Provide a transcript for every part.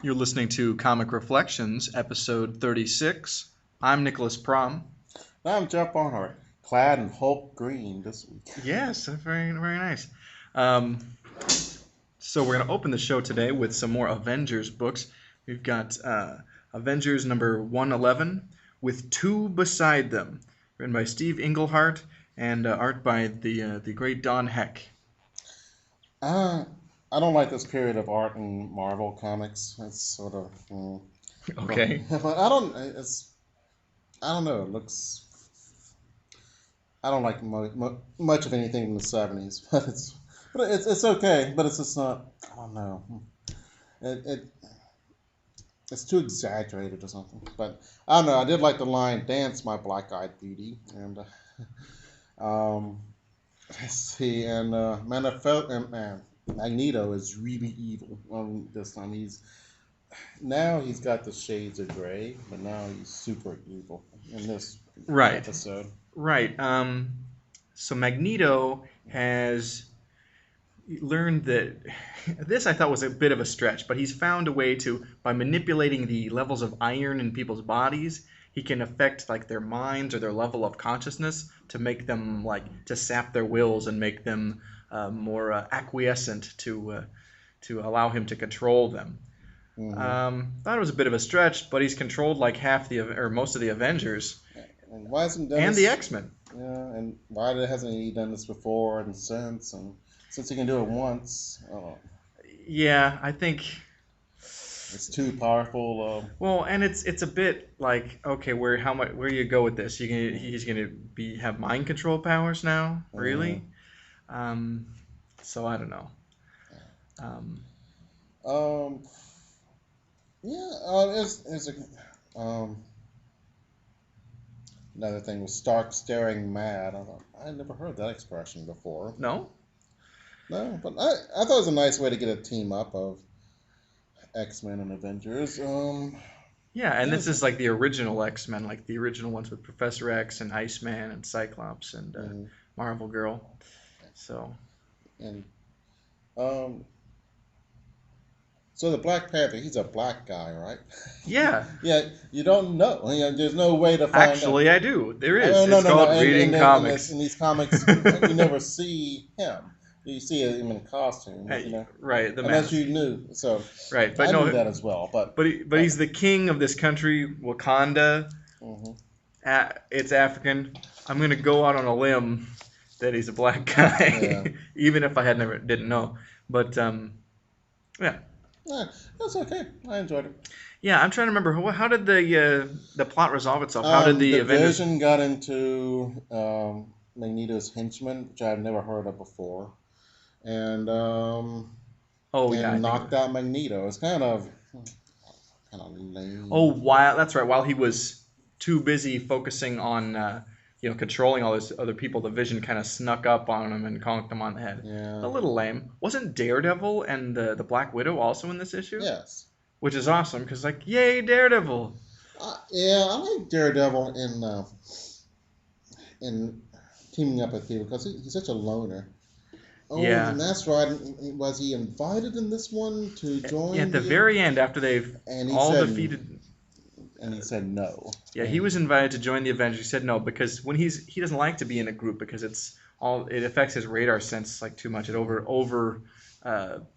You're listening to Comic Reflections, episode 36. I'm Nicholas Prom. I'm Jeff Barnhart, clad in Hulk green this week. Yes, very, very nice. So we're going to open the show today with some more Avengers books. We've got Avengers number 111 with Two Beside Them, written by Steve Englehart and art by the great Don Heck. I don't like this period of art in Marvel comics. It's sort of Okay. but I don't. I don't know. It looks. I don't like much of anything from the '70s, but it's okay. But it's just not. I don't know. It's too exaggerated or something. But I don't know. I did like the line "Dance, my black-eyed beauty," and let's see, and Magneto is really evil this time. He's got the shades of gray, but now he's super evil in this episode. Right. So Magneto has learned that this I thought was a bit of a stretch, but he's found a way to, by manipulating the levels of iron in people's bodies, he can affect like their minds or their level of consciousness to make them to sap their wills and make them more acquiescent to allow him to control them. Thought it was a bit of a stretch, but he's controlled like most of the Avengers, and why hasn't and the X-Men. Yeah, and why hasn't he done this before and since? And since he can do it once, yeah, I think it's too powerful. Well, and it's a bit like, okay, where do you go with this? He's gonna have mind control powers now, really? So I don't know. There's another thing was Stark staring mad. I never heard that expression before. No, but I thought it was a nice way to get a team up of X-Men and Avengers. Yeah, and this is like the original X-Men, like the original ones with Professor X and Iceman and Cyclops and Marvel Girl. So. And so the Black Panther, he's a black guy, right? Yeah. Yeah, you don't know. There's no way to find Actually, out. I do. There is. No, it's called reading comics. In these comics, you never see him. You see him in costume. Right. The unless mask. you knew. So right, but I no, knew that as well. But he's the king of this country, Wakanda. It's African. I'm gonna go out on a limb that he's a black guy, even if I didn't know. But yeah. That's okay. I enjoyed it. Yeah, I'm trying to remember how did the plot resolve itself? How did the Avengers? Vision got into Magneto's henchman, which I've never heard of before, and knocked out Magneto. It's kind of lame. Oh, that's right. While he was too busy focusing on controlling all those other people, the Vision kind of snuck up on him and conked him on the head. Yeah. A little lame. Wasn't Daredevil and the Black Widow also in this issue? Yes. Which is awesome because yay, Daredevil. I like Daredevil in teaming up with people because he's such a loner. Oh, yeah. And that's right. Was he invited in this one to join? Yeah, at the very end, after they've defeated. And he said no. Yeah, he was invited to join the Avengers. He said no because when he doesn't like to be in a group because it affects his radar sense too much. It over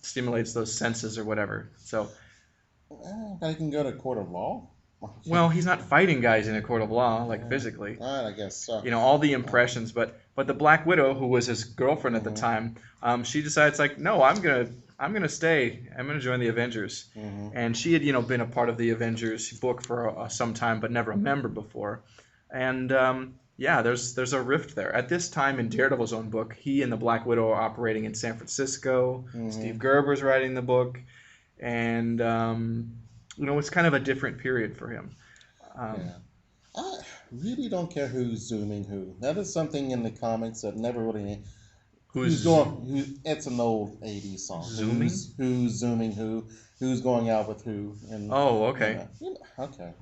stimulates those senses or whatever. So. I can go to a court of law. Well, he's not fighting guys in a court of law physically. All right, I guess so. All the impressions, but the Black Widow, who was his girlfriend at the time, she decides no, I'm gonna stay. I'm gonna join the Avengers. And she had been a part of the Avengers book for some time, but never a member before. And there's a rift there. At this time in Daredevil's own book, he and the Black Widow are operating in San Francisco. Steve Gerber's writing the book, and it's kind of a different period for him. I really don't care who's zooming who. That is something in the comics that never really. It's an old '80s song. Zooming? Who's zooming who? Who's going out with who? And, okay. Okay.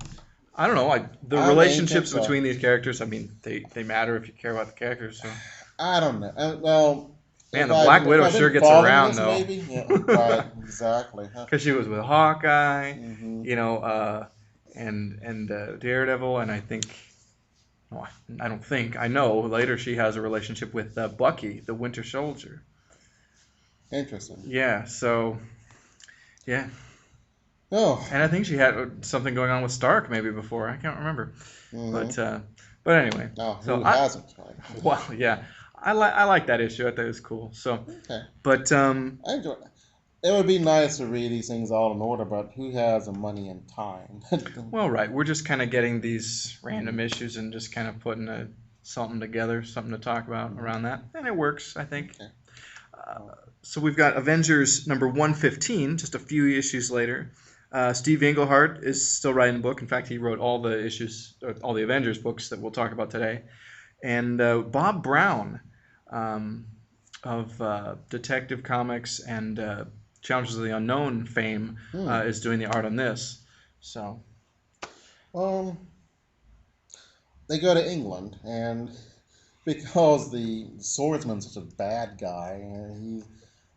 I don't know. The relationships between these characters. I mean, they matter if you care about the characters. So. I don't know. Man, the Black If Widow I've sure been gets following around this, though. maybe. Yeah, right. Exactly. Huh? Because she was with Hawkeye, Hmm. you know, and Daredevil, and I think, well, I don't think, I know later she has a relationship with Bucky, the Winter Soldier. Interesting. Yeah, so yeah, Oh. and I think she had something going on with Stark maybe before. I can't remember, Hmm. but but anyway, Now, so who hasn't? Right. well, yeah, I like that issue. I thought it was cool. So, Okay. but I enjoy it. It would be nice to read these things all in order, but who has the money and time? well, right, we're just kind of getting these random issues and just kind of putting something together, something to talk about Mhm. around that, and it works, I think. Okay. Uh, Oh. so we've got Avengers number 115, just a few issues later. Steve Englehart is still writing the book. In fact, he wrote all the issues, all the Avengers books that we'll talk about today. And Bob Brown um, of Detective Comics and Challenges of the Unknown fame Hmm. is doing the art on this. So, Um, they go to England, and because the swordsman's such a bad guy,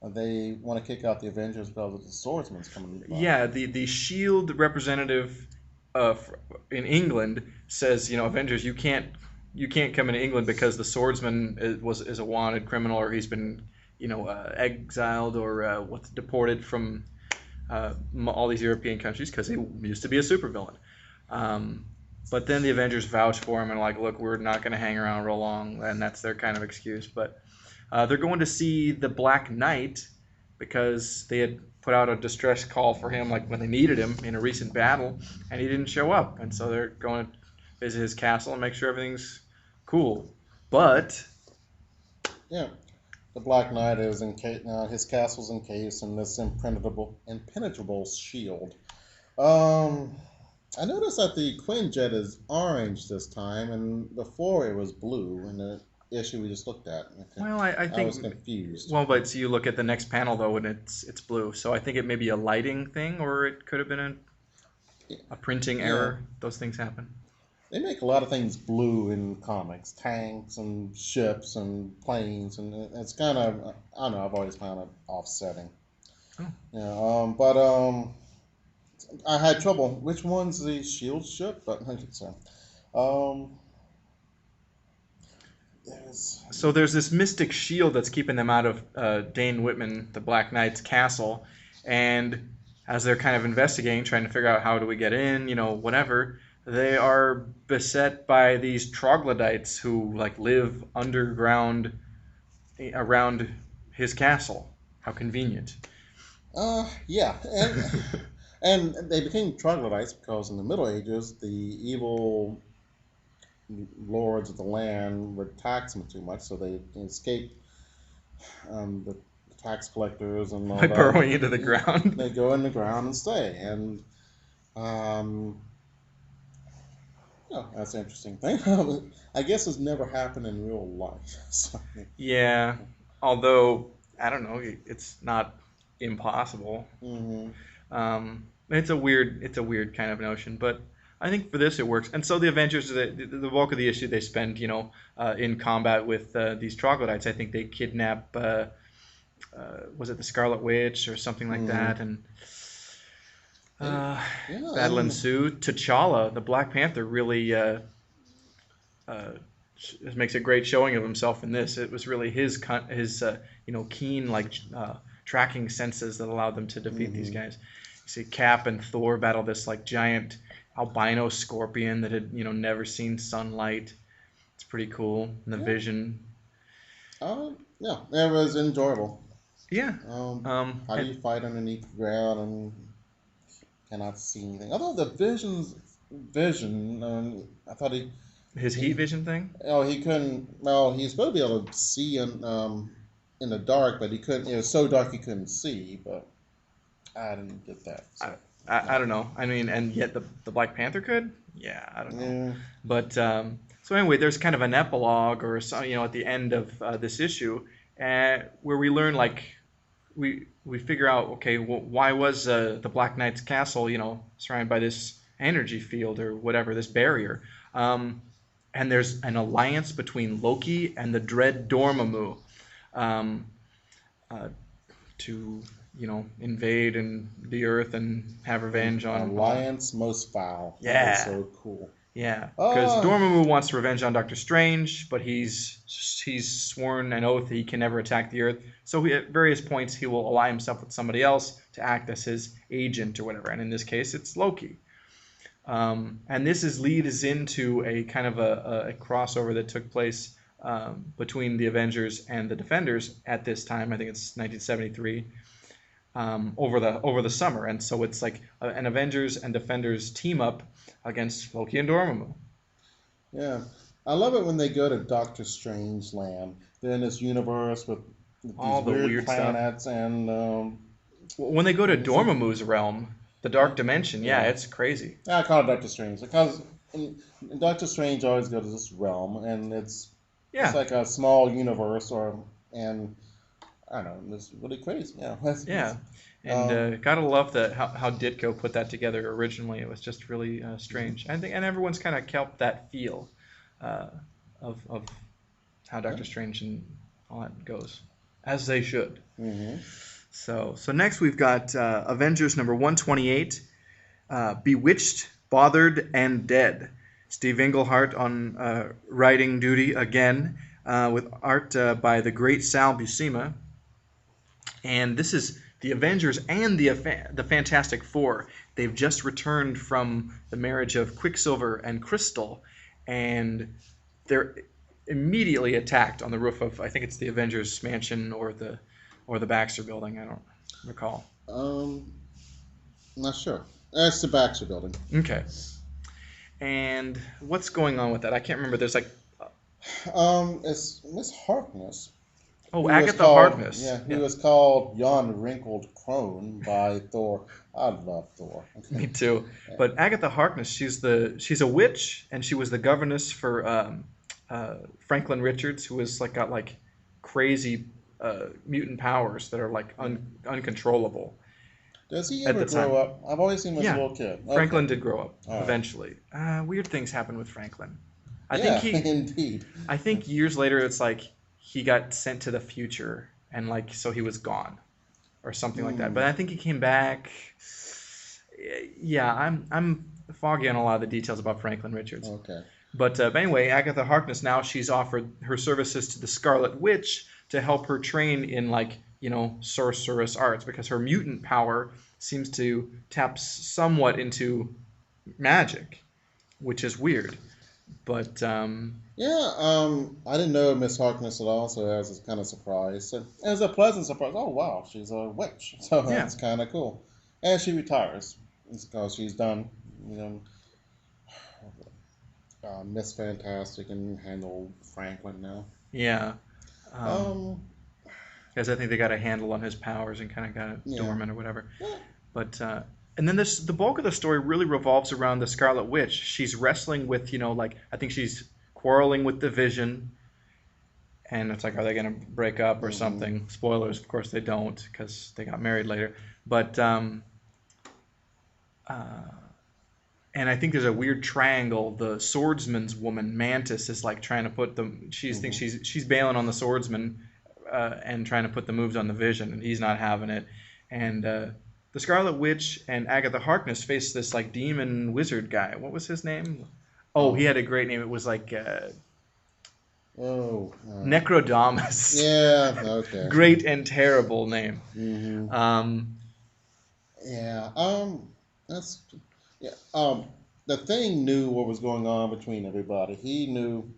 they want to kick out the Avengers because the swordsman's coming by. yeah, the Shield representative uh, in England says, Avengers, you can't come into England because the swordsman is a wanted criminal, or he's been exiled, or what's deported from all these European countries because he used to be a supervillain. Um, but then the Avengers vouch for him and like, look, we're not going to hang around real long, and that's their kind of excuse. But they're going to see the Black Knight because they had put out a distress call for him, like when they needed him in a recent battle, and he didn't show up. And so they're going to visit his castle and make sure everything's cool. But Yeah, the Black Knight is his castle's encased in this impenetrable shield. Um, I noticed that the Quinjet is orange this time, and before it was blue in the issue we just looked at. Okay. well, I I was think confused. well, but so you look at the next panel though, and it's blue. So I think it may be a lighting thing, or it could have been a printing Yeah, error. Those things happen. they make a lot of things blue in comics, tanks and ships and planes, and it's kind of I don't know. I've always found it offsetting. Oh. Yeah, but I had trouble. Which one's the shield ship? But I think so. Um, there's So there's this mystic shield that's keeping them out of Dane Whitman, the Black Knight's castle, and as they're kind of investigating, trying to figure out how do we get in, whatever, they are beset by these troglodytes who like live underground around his castle. How convenient. yeah, and they became troglodytes because in the Middle Ages the evil lords of the land would tax them too much, so they escaped the tax collectors and all By that. burrowing into the ground. They go in the ground and stay, and um, oh, that's an interesting thing. I guess it's never happened in real life. So, Yeah, although I don't know, it's not impossible. hmm. It's a weird kind of notion, but I think for this it works. And so the Avengers, the bulk of the issue, they spend, in combat with these troglodytes. I think they kidnap, was it the Scarlet Witch or something like Hmm. that, and They, uh, yeah, battle ensue. T'Challa, the Black Panther, really uh, makes a great showing of himself in this. It was really his keen tracking senses that allowed them to defeat these hmm. guys. You see Cap and Thor battle this like giant albino scorpion that had never seen sunlight. It's pretty cool. And the Yeah, Vision. yeah, it was enjoyable. Yeah. How do And you fight underneath the ground and cannot see anything? Although the vision, I thought his heat he, vision thing. oh, he couldn't. Well, he's supposed to be able to see in the dark, but he couldn't. It was so dark he couldn't see. But I didn't get that. I, So, I no. don't know. I mean, and yet the Black Panther could. Yeah, I don't know. Yeah. But so anyway, there's kind of an epilogue or some, at the end of this issue, where we learn like we figure out okay, well, why was the Black Knight's castle surrounded by this energy field or whatever, this barrier, and there's an alliance between Loki and the Dread Dormammu. Um, uh, to invade and the Earth and have revenge on all. Alliance Most Foul. That is Yeah, so cool. yeah. Because Oh, Dormammu wants revenge on Doctor Strange, but he's sworn an oath he can never attack the Earth. So at various points he will ally himself with somebody else to act as his agent or whatever. And in this case, it's Loki. And this leads into a kind of a crossover that took place between the Avengers and the Defenders at this time. I think it's 1973, over the summer, and so it's like an Avengers and Defenders team up against Loki and Dormammu. yeah. I love it when they go to Doctor Strange land. They're in this universe with these All the weird weird stuff. planets and When they go to it's like, Dormammu's realm, the yeah, Dark Dimension, yeah, yeah. it's crazy. I call it Doctor Strange because in Doctor Strange always goes to this realm, and it's Yeah, like a small universe, and I don't know, it's really crazy. Yeah, yeah. And um, gotta love that how Ditko put that together originally. It was just really strange. I think, and everyone's kind of kept that feel uh, of how yeah. Doctor Strange and all that goes, as they should. Hmm. So next we've got Avengers number 128, Bewitched, Bothered, and Dead. Steve Englehart on writing duty again, with art by the great Sal Buscema. And this is the Avengers and the Fantastic Four. They've just returned from the marriage of Quicksilver and Crystal, and they're immediately attacked on the roof of, I think it's the Avengers mansion or the Baxter building. I don't recall. um, not sure. That's the Baxter Building. Okay. And what's going on with that? I can't remember. There's like, It's Miss Harkness, oh, who was Agatha called Harkness. who Yeah, was called Yon Wrinkled Crone by Thor. I love Thor. me too. Yeah. But Agatha Harkness, she's a witch, and she was the governess for Franklin Richards, who was like got like crazy mutant powers that are like uncontrollable Does he at ever the grow time. up? I've always seen him as a Yeah, little kid. Okay. Franklin did grow up All right. eventually. Weird things happen with Franklin. I think Yeah, he indeed. I think years later it's like he got sent to the future and like so he was gone or something like that. Hmm. But I think he came back. Yeah, I'm foggy on a lot of the details about Franklin Richards. Okay. But anyway, Agatha Harkness now she's offered her services to the Scarlet Witch to help her train in like sorceress arts because her mutant power seems to tap somewhat into magic, which is weird. But Yeah, I didn't know Miss Harkness at all, so I was kind of surprised. So it was a pleasant surprise. Oh wow, she's a witch, so yeah, that's kind of cool. And she retires because she's done, you know, Miss Fantastic and handle Franklin now. yeah. Um, Um, because I think they got a handle on his powers and kind of got it yeah, dormant or whatever. yeah, But and then the bulk of the story really revolves around the Scarlet Witch. She's wrestling with like I think she's quarreling with the Vision, and it's like are they gonna break up or hmm, something? Spoilers, of course they don't because they got married later. But uh, and I think there's a weird triangle. The swordsman's woman Mantis is like trying to put the she thinks hmm. she's bailing on the swordsman and trying to put the moves on the Vision, and he's not having it. And the Scarlet Witch and Agatha Harkness face this like demon wizard guy. What was his name? Oh, he Oh, had a great name. It was like oh, Necrodamus. yeah, okay. Great and terrible name. Hmm. Um, Yeah, that's yeah. The Thing knew what was going on between everybody. He knew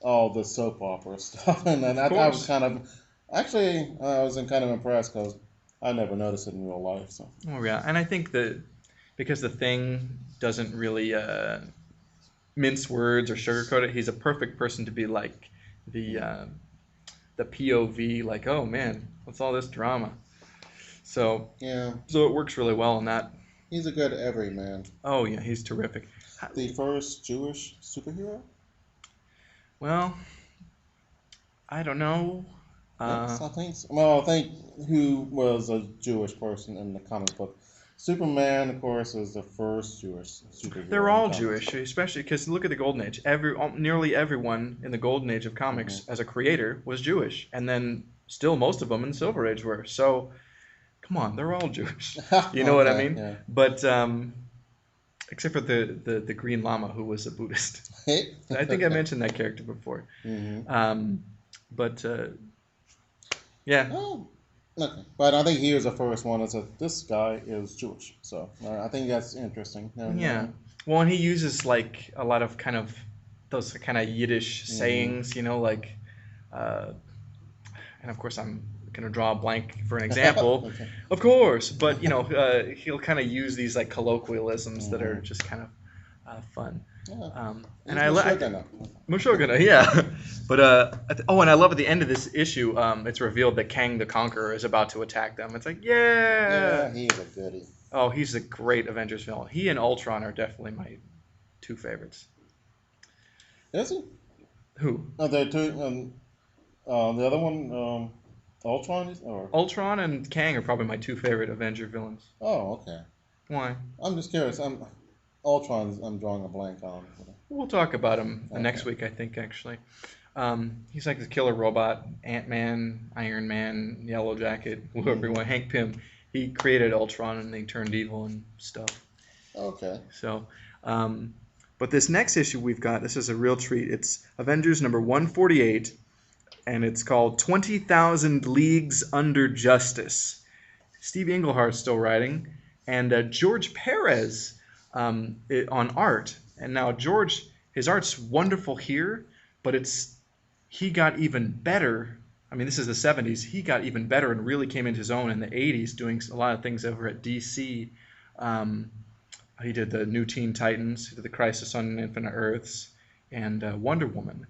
all the soap opera stuff, and then of I was course. kind of actually I was kind of impressed because I never noticed it in real life. So Oh yeah, and I think that because the Thing doesn't really mince words or sugarcoat it, he's a perfect person to be like the uh, the POV. Like, oh man, what's all this drama? So yeah, so it works really well in that. he's a good everyman. Oh yeah, he's terrific. The first Jewish superhero. Well, I don't know. Uh, Yes, I think so. Well, I think who was a Jewish person in the comic book. Superman, of course, is the first Jewish they're superhero in the all comics. Jewish, especially because look at the Golden Age. Nearly everyone in the Golden Age of Hmm. comics as a creator was Jewish, and then still most of them in Silver Age were. So come on, they're all Jewish. You know what I Okay, mean? yeah. But except for the Green Lama who was a Buddhist. I think I Okay. mentioned that character before. Hmm. Um, but yeah, Oh, okay. But I think he was the first one that said this guy is Jewish. So I think that's interesting. And yeah. Well, and he uses like a lot of kind of those kind of Yiddish hmm. sayings, like, uh, and of course I'm gonna draw a blank for an example, Okay. of course. But he'll kind of use these like colloquialisms that are Hmm. just kind of fun. Yeah. And He's Meshuggah now. Mushoggana, yeah. But and I love at the end of this issue, it's revealed that Kang the Conqueror is about to attack them. It's like, yeah. Yeah, he's a goodie. Oh, he's a great Avengers villain. He and Ultron are definitely my two favorites. Is he? Who? Oh, there are two. The other one, Ultron, or Ultron and Kang are probably my two favorite Avenger villains. oh, okay. Why? I'm just curious. Ultron. I'm drawing a blank on. We'll talk about him next Okay. week, I think, actually. He's like the killer robot, Ant-Man, Iron Man, Yellow Jacket, whoever you Hmm. want, Hank Pym. He created Ultron and they turned evil and stuff. Okay. So, um, but this next issue we've got, this is a real treat. It's Avengers number 148, and it's called 20,000 Leagues Under Justice. Steve Englehart's still writing, and George Perez on art. And now George, his art's wonderful here, but he got even better. I mean, this is the 70s. He got even better and really came into his own in the 80s, doing a lot of things over at DC. Um, he did the New Teen Titans, he did the Crisis on Infinite Earths, and Wonder Woman.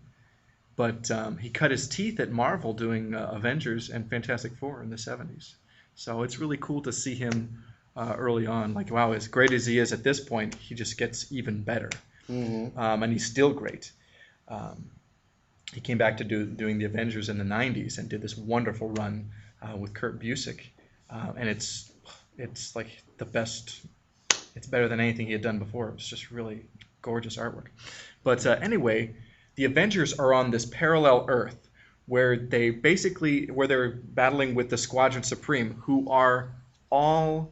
But he cut his teeth at Marvel doing Avengers and Fantastic Four in the 70s. So it's really cool to see him early on. Like, wow, as great as he is at this point, he just gets even better. Hmm. And he's still great. Um, he came back to doing the Avengers in the 90s and did this wonderful run with Kurt Busiek. And it's like the best. It's better than anything he had done before. It was just really gorgeous artwork. But anyway, the Avengers are on this parallel Earth where they're battling with the Squadron Supreme, who are all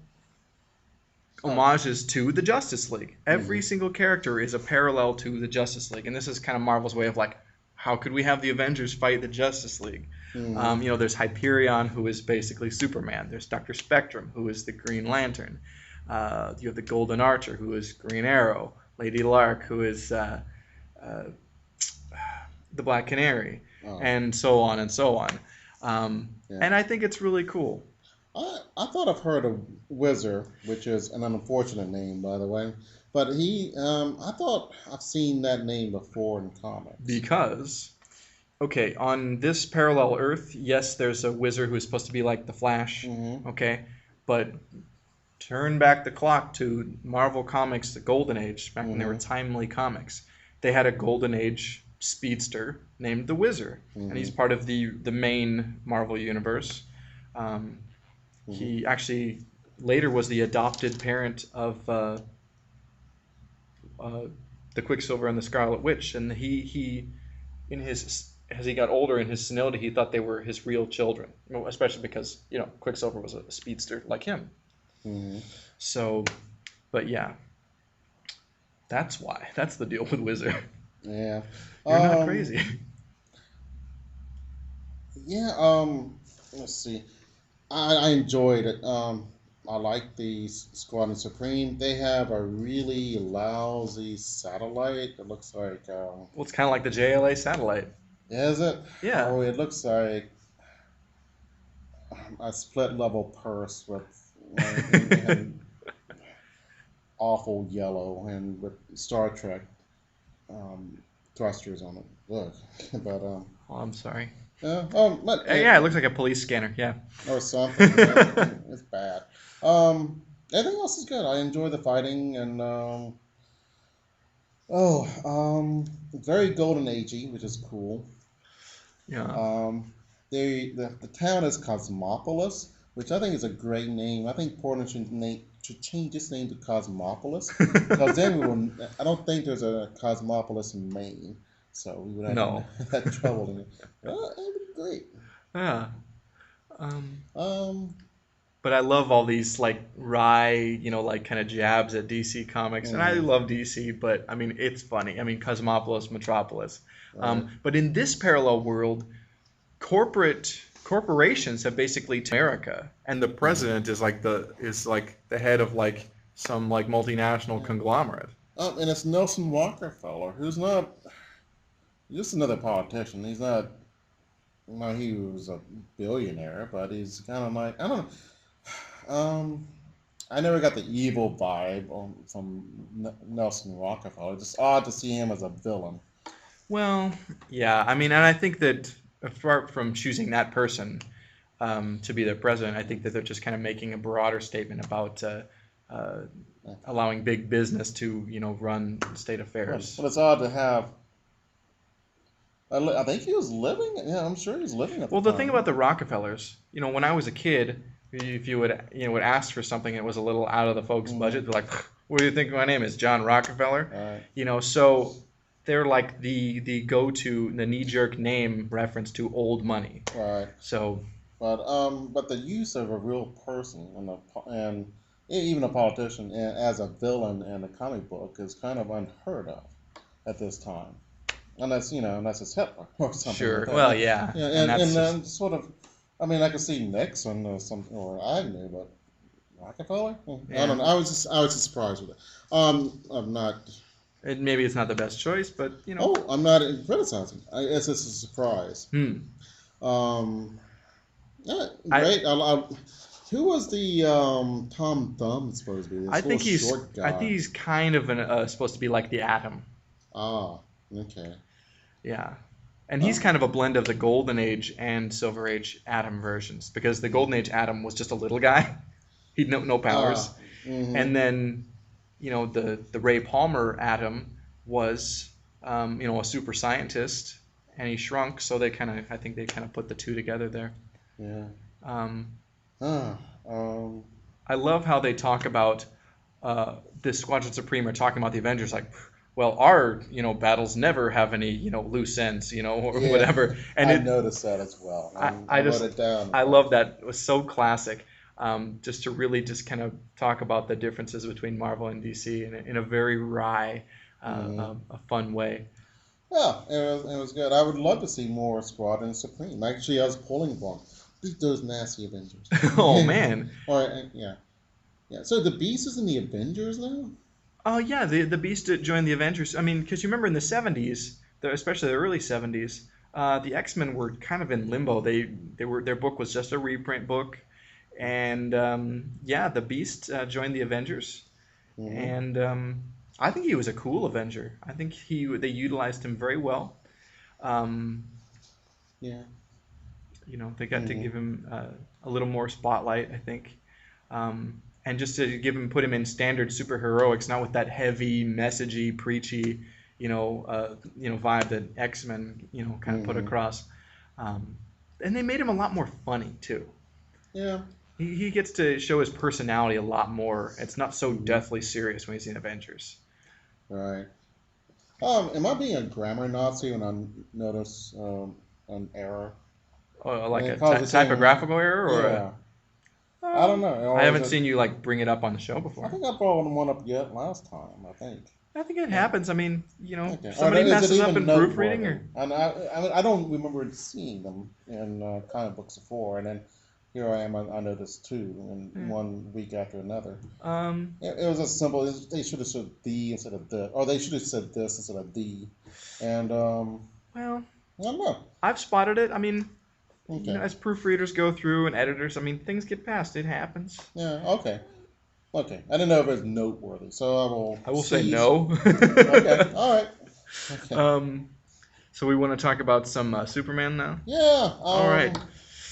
Oh. homages to the Justice League. Every Hmm. single character is a parallel to the Justice League, and this is kind of Marvel's way of like, how could we have the Avengers fight the Justice League? Hmm. There's Hyperion, who is basically Superman. There's Doctor Spectrum, who is the Green Lantern. You have the Golden Archer, who is Green Arrow. Lady Lark, who is uh, the Black Canary, Oh. and so on and so on. Yeah. And I think it's really cool. I thought I've heard of Wizard, which is an unfortunate name, by the way. But I thought I've seen that name before in comics. Because, okay, on this parallel Earth, yes, there's a wizard who is supposed to be like the Flash, Hmm. okay, but turn back the clock to Marvel Comics, the Golden Age, back when they were Hmm. timely comics. They had a Golden Age speedster named the Wizard, and Hmm. he's part of the main Marvel universe. Um, Hmm. he actually later was the adopted parent of uh, the Quicksilver and the Scarlet Witch, and he in his as he got older in his senility, he thought they were his real children, especially because Quicksilver was a speedster like him. Hmm. So, but yeah, that's why. That's the deal with Wizard. Yeah. You're not Um. crazy. Yeah. Let's see. I enjoyed it. I like the Squadron Supreme. They have a really lousy satellite. It looks like, Well, it's kind of like the JLA satellite. is it? Yeah. Oh, it looks like a split level purse with and awful yellow and with Star Trek um, thrusters on it. Look, but Oh, I'm sorry. but Yeah, it looks like a police scanner. Yeah. or something. Yeah, it's bad. Everything else is good. I enjoy the fighting and very golden agey, which is cool. Yeah. Um, the town is Cosmopolis, which I think is a great name. I think Portland should change its name to Cosmopolis because then we will. I don't think there's a Cosmopolis in Maine, so we would have No. that trouble in it. Well, it would be great. Yeah. Um, Um, but I love all these like wry, like kind of jabs at DC Comics, and I mhm, love DC, but I mean it's funny. I mean Cosmopolis, Metropolis. right. But in this parallel world, corporations have basically taken America, and the Yeah. president is like the head of like some like multinational Yeah. conglomerate. And it's Nelson Rockefeller, who's not just another politician. He's not. Well, he was a billionaire, but he's kind of like I don't know. I never got the evil vibe from Nelson Rockefeller. It's just odd to see him as a villain. Well, yeah, I mean, and I think that apart from choosing that person to be their president, I think that they're just kind of making a broader statement about uh, allowing big business to, run state But affairs. it's odd to have. I think he was living. Yeah, I'm sure he was living at the Well, the thing time. about the Rockefellers, when I was a kid, if you would ask for something that was a little out of the folks' Mm-hmm. budget, they're like, "What do you think my name is, John Rockefeller?" Right, So they're like the go-to, the knee-jerk name reference to old money. right. So But the use of a real person and even a politician as a villain in a comic book is kind of unheard of at this time. Unless it's Hitler or something like sure, that. well, yeah, Yeah, and and that's just sort of, I mean, I could see Nixon or something or Agnew, but Rockefeller? I don't yeah. know. I was just surprised with it. I'm not. Maybe it's not the best choice, but Oh, I'm not criticizing. It's just a surprise. hmm. Um, yeah, I great. Who was the Tom Thumb supposed to be? I This little think he's short I think guy. he's kind of supposed to be like the Atom. Ah, okay. Yeah. And he's Oh, kind of a blend of the Golden Age and Silver Age Atom versions because the Golden Age Atom was just a little guy. He'd no powers. ah, mm-hmm. And then, the Ray Palmer Atom was, a super scientist and he shrunk. So I think they kind of put the two together there. Yeah. Um, Ah, um, I love how they talk about this Squadron Supreme are talking about the Avengers like, well, our battles never have any loose ends, or yeah. whatever. And I it noticed that as well. I I wrote just it down. I love that. It was so classic. Just to really just kind of talk about the differences between Marvel and DC in a very wry, Mm-hmm. a fun way. Yeah, it was good. I would love to see more Squadron Supreme. Actually, I was pulling for 'em. Beat those nasty Avengers. Oh man. Or yeah, yeah. So the Beast is in the Avengers now. Oh yeah, the Beast joined the Avengers. I mean, because you remember in the '70s, especially the early '70s, the X-Men were kind of in limbo. Their book was just a reprint book, and yeah, the Beast joined the Avengers, Mm-hmm. and I think he was a cool Avenger. I think they utilized him very well. Um, Yeah. they got to Mm-hmm. give him a little more spotlight, I think. And just to put him in standard superheroics, not with that heavy, messagey, preachy, vibe that X Men, kind of put Mm-hmm. across. Um, and they made him a lot more funny too. Yeah. He gets to show his personality a lot more. It's not so Mm-hmm. deathly serious when he's in Avengers. Right. Am I being a grammar Nazi when I notice an error? Like And a it causes the same. typographical error, or Yeah. I don't uh, know. I Or is haven't it? seen you like bring it up on the show I before. think I brought one up yet last time. I think. I think it Yeah. happens. I mean, Okay. Or somebody is it messes up even in proofreading, noteworthy? or And I don't remember seeing them in comic books before, and then here I am. I noticed two, and eh, one week after another. um, It was as simple as they should have said the instead of the, or they should have said this instead of the, and well, I don't know. I've spotted it. I mean, Okay. as proofreaders go through and editors, I mean, things get passed. It happens. Yeah. Okay. Okay. I didn't know if it was noteworthy, so I will I will say cease. no. Okay. All right. Okay. um, so we want to talk about some Superman now. Yeah. All right.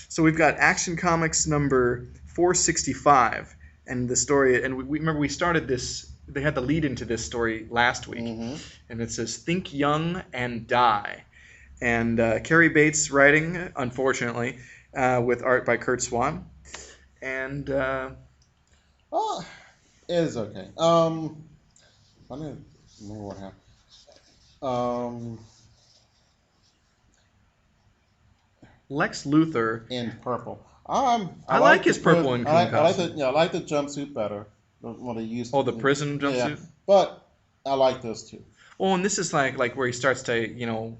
So we've got Action Comics number 465, and the story. And we remember we started this. They had the lead into this story last week, Mm-hmm. and it says "Think Young and Die." And Carrie Bates writing, unfortunately, with art by Kurt Swan. And Oh, it is okay. I don't remember what happened. Um, Lex Luthor, in purple. I I like like the his purple and cream I like the costume. I like the jumpsuit better than what they used Oh, the to. prison Yeah, jumpsuit. but I like this too. Oh, and this is like where he starts to,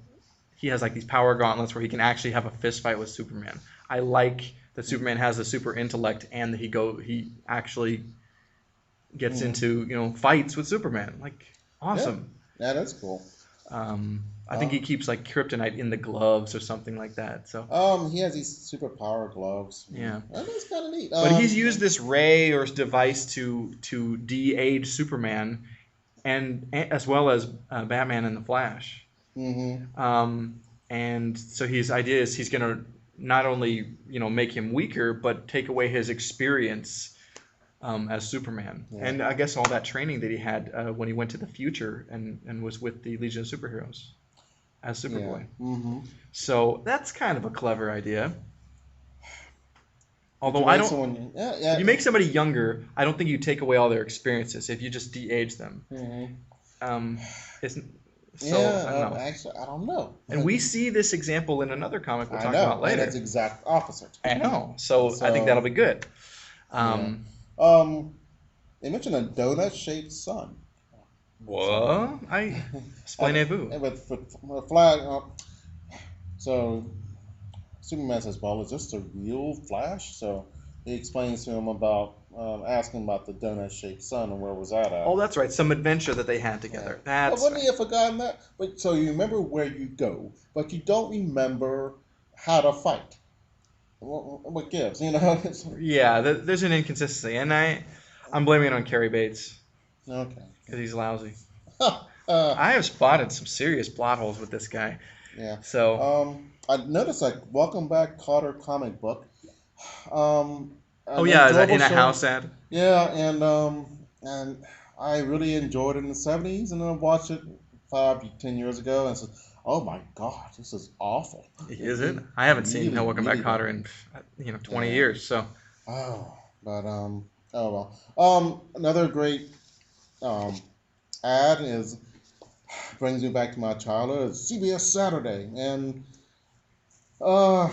he has like these power gauntlets where he can actually have a fist fight with Superman. I like that Superman has the super intellect and that he actually gets Mm-hmm. into, fights with Superman. Like Yeah, awesome. yeah, that's cool. I think he Um, keeps like kryptonite in the gloves or something like that. So he has these super power gloves. yeah, That's kind of neat. but he's used this ray or device to de-age Superman and as well as Batman and the Flash. Mm-hmm. And so his idea is he's going to not only make him weaker, but take away his experience as Superman. Yeah, And I guess all that training that he had when he went to the future and was with the Legion of Superheroes as yeah. Superboy. Mm-hmm. So that's kind of a clever idea. Would you Although I make don't, someone? Yeah, if yeah. you make somebody younger, I don't think you take away all their experiences if you just de-age them. Mm-hmm. Um, it's, so I don't Yeah, know. actually, I don't know. And we see this example in another comic we'll I talk know, about and it's later. exact opposite. I know. So I think that'll So be good. yeah. Um, Um, they mentioned a donut-shaped sun. So, what? I and, explainez-vous. and with flag. So Superman says, "Well, is this the real Flash?" So he explains to him about asking about the donut-shaped sun and where was that Oh, at. that's right. Some adventure that they had Yeah. together. But That's wouldn't he right. have forgotten that? But so you remember where you go, but you don't remember how to fight. What gives? You know? Yeah, there's an inconsistency, and I'm blaming it on Carrie Bates Okay. because he's lousy. uh, I have spotted some serious plot holes with this guy. yeah. So, I noticed like Welcome Back Carter comic book. oh An yeah, is that enjoyable in a show. house ad? Yeah, and I really enjoyed it in the '70s, and I watched it 5 to 10 years ago, and said, "Oh my God, this is awful." Is it? It I haven't seen really, Welcome Back really bad. Cotter in 20 Yeah. years. So, Oh, but oh well. Another great um ad is brings me back to my childhood. It's CBS Saturday, and uh,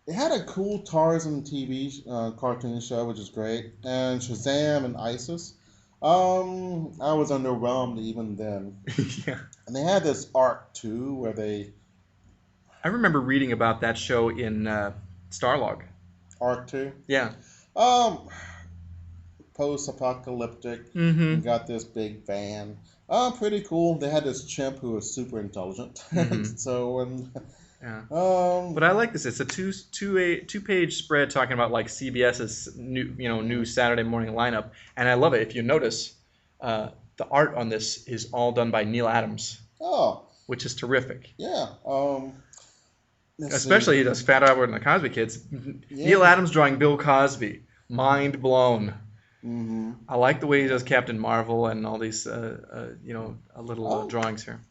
it had a cool Tarzan TV cartoon show, which is great, and Shazam and ISIS. I was underwhelmed even then, yeah, and they had this arc too, where they I remember reading about that show in Starlog. arc two, Yeah. um, post-apocalyptic. Mm-hmm. You got this big van. Pretty cool. They had this chimp who was super intelligent. Mm-hmm. So and Yeah. But um, I like this. It's a two page spread talking about like CBS's new Saturday morning lineup, and I love it. If you notice, the art on this is all done by Neil Adams, oh which is terrific. yeah. Let's see. Especially he does Fat Albert and the Cosby Kids. Neil Yeah. Adams drawing Bill Cosby, mind blown. Mm-hmm. I like the way he does Captain Marvel and all these little Oh, drawings here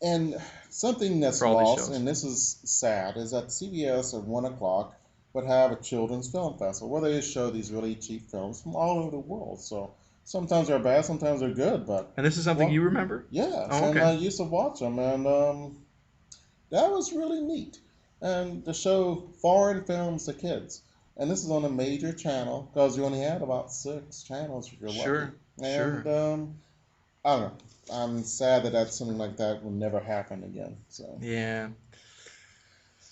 and something that's for all these lost, shows. and this is sad, is that CBS at 1 o'clock would have a children's film festival where they show these really cheap films from all over the world. So sometimes they're bad, sometimes they're good, but And this is something well, you remember? yes, Oh, and okay. I used to watch them, and that was really neat. And to show foreign films to kids. And this is on a major channel because you only had about 6 channels if you're lucky. Sure, And sure. I don't know. I'm sad that something like that will never happen again. So Yeah.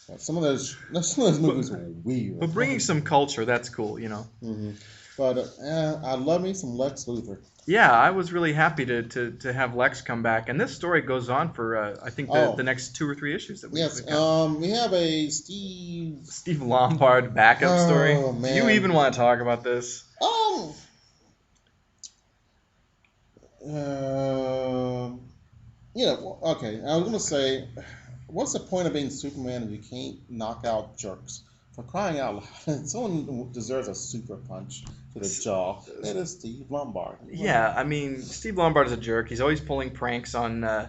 but some of those But movies were weird. but bringing some culture, that's cool. hmm But I love me some Lex Luthor. Yeah, I was really happy to have Lex come back, and this story goes on for I think the Oh next 2 or 3 issues that yes, we have. we have a Steve. Steve Lombard backup story. Oh Do you man. even want to talk about this? Um. Uh, okay. I was gonna say, what's the point of being Superman if you can't knock out jerks? For crying out loud, someone deserves a super punch to the jaw. It is Steve Lombard. Yeah, I mean, Steve Lombard is a jerk. He's always pulling pranks on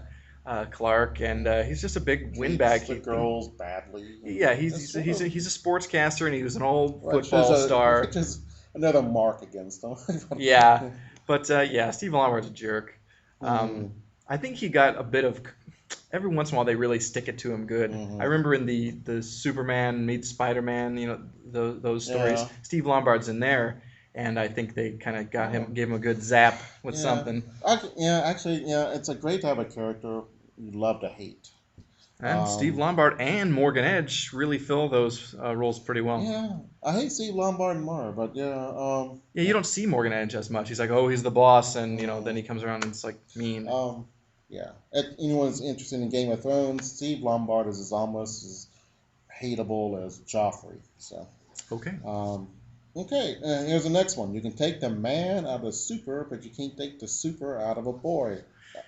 Clark, and he's just a big Treats windbag. the girls badly. Yeah, It's he's sort of he's a sportscaster, and he was an old which is football star. which is another mark against him. Yeah, but yeah, Steve Lombard's a jerk. Mm, Um, I think he got a bit of every once in a while they really stick it to him good. I Hmm. remember in the Superman meets Spider-Man, those stories. Yeah. Steve Lombard's in there, and I think they kind of got Uh, him, gave him a good zap with yeah. something. Yeah. Actually, yeah. It's a great type of character you love to hate. And Steve Um, Lombard and Morgan Edge really fill those roles pretty well. yeah. I hate Steve Lombard more, but yeah. Yeah, you don't see Morgan Edge as much. He's like, oh, he's the boss, and then he Mm, comes around and it's like mean. yeah. If anyone's interested in Game of Thrones, Steve Lombard is almost as hateable as Joffrey. So, Okay. um, okay. Here's the next one. You can take the man out of super, but you can't take the super out of a boy,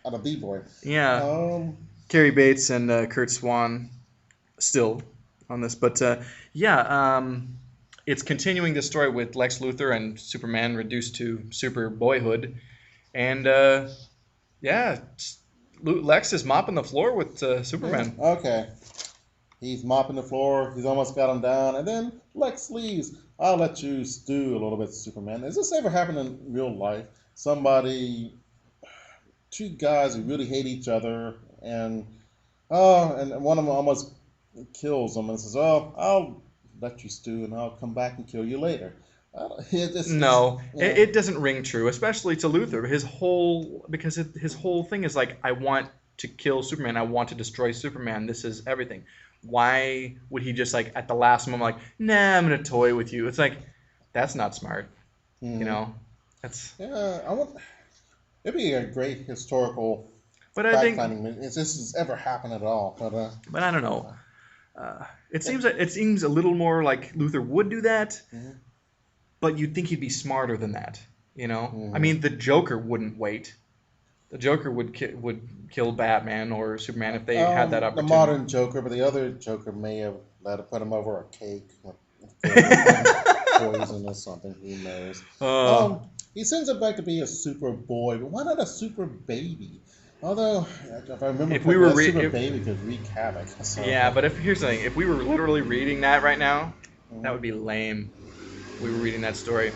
out of the boy. Yeah, Um, Carrie Bates and Kurt Swan still on this, but yeah, it's continuing the story with Lex Luthor and Superman reduced to super boyhood, and yeah, Lex is mopping the floor with yeah. Superman. Okay. He's mopping the floor. He's almost got him down, and then Lex leaves. I'll let you stew a little bit, Superman. Has this ever happened in real life? Somebody, two guys who really hate each other, and and one of them almost kills him and says, "Oh, I'll let you stew, and I'll come back and kill you later." It's No, it doesn't ring true, especially to Luthor. His whole thing is like, I want to kill Superman. I want to destroy Superman. This is everything. Why would he just like at the last moment like, nah, I'm gonna toy with you? It's like that's not smart. You mm, know, that's. yeah. I want. It'd be a great historical But I fact think, finding if this has ever happened at all. But but I don't know. uh, yeah. It seems a little more like Luther would do that, Mhm, but you'd think he'd be smarter than that. I mhm. mean, the Joker wouldn't wait. The Joker would kill Batman or Superman if they had that The opportunity. modern Joker, but the other Joker may have let it put him over a cake filled with poison or something. Who knows? uh, Um, he sends it back to be a super boy, but why not a super baby? Although, if I remember if we correctly, were that super if baby could wreak havoc. So, yeah, but if here's the thing, if we were literally reading that right now, that mhm. would be lame. If we were reading that story.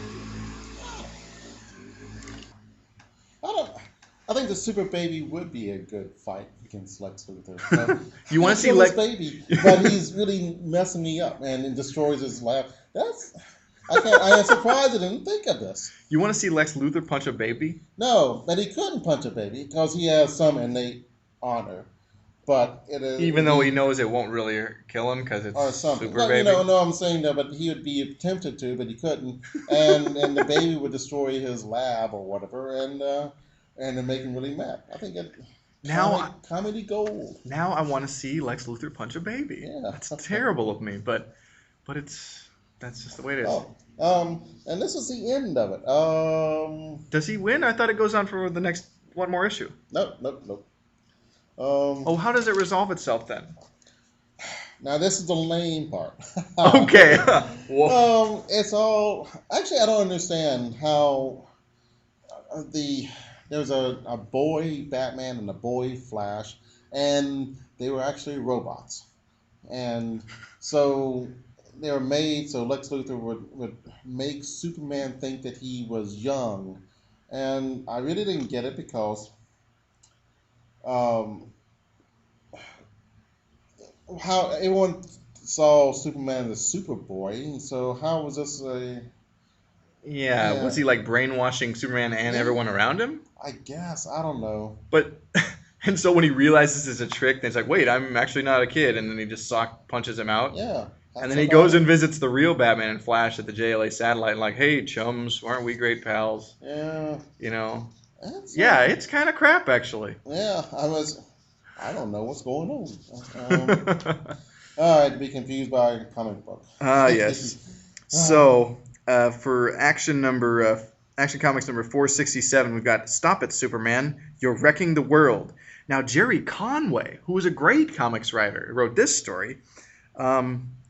I don't. I think the super baby would be a good fight against Lex Luthor. So You I'm want gonna to see kill this like baby, but he's really messing me up, man, and destroys his lab. That's I can't. I am surprised I didn't think of this. you want to see Lex Luthor punch a baby? No, but he couldn't punch a baby because he has some innate honor. But Even though he he knows it won't really kill him because it's or something. super No, baby. no, I'm saying that, but he would be tempted to, but he couldn't, and the baby would destroy his lab or whatever, and then make him really mad. I think it Now, comedy gold. now I want to see Lex Luthor punch a baby. Yeah. That's terrible of me, but that's just the way it is. Oh, and this is the end of it. Does he win? I thought it goes on for the next one more issue. Nope, nope, nope. Oh, how does it resolve itself then? Now this is the lame part. Okay. Whoa. It's all actually I don't understand how the there's a boy Batman and a boy Flash, and they were actually robots, and so they were made so Lex Luthor would make Superman think that he was young, and I really didn't get it because um, how everyone saw Superman as Superboy, and so how was this a Yeah, yeah was he like brainwashing Superman and yeah everyone around him? I guess I don't know But and so when he realizes it's a trick, then he's like, "Wait, I'm actually not a kid," and then he just sock punches him out. yeah And that's then he about goes it and visits the real Batman and Flash at the JLA satellite, and like, "Hey, chums, aren't we great pals?" yeah You know? that's Yeah, it's kind of crap actually. yeah I don't know what's going on all right to be confused by a comic book Ah, yes. Ah, So, for Action Comics number 467, we've got "Stop It, Superman! You're Wrecking the World." Now, Jerry Conway, who was a great comics writer, wrote this story,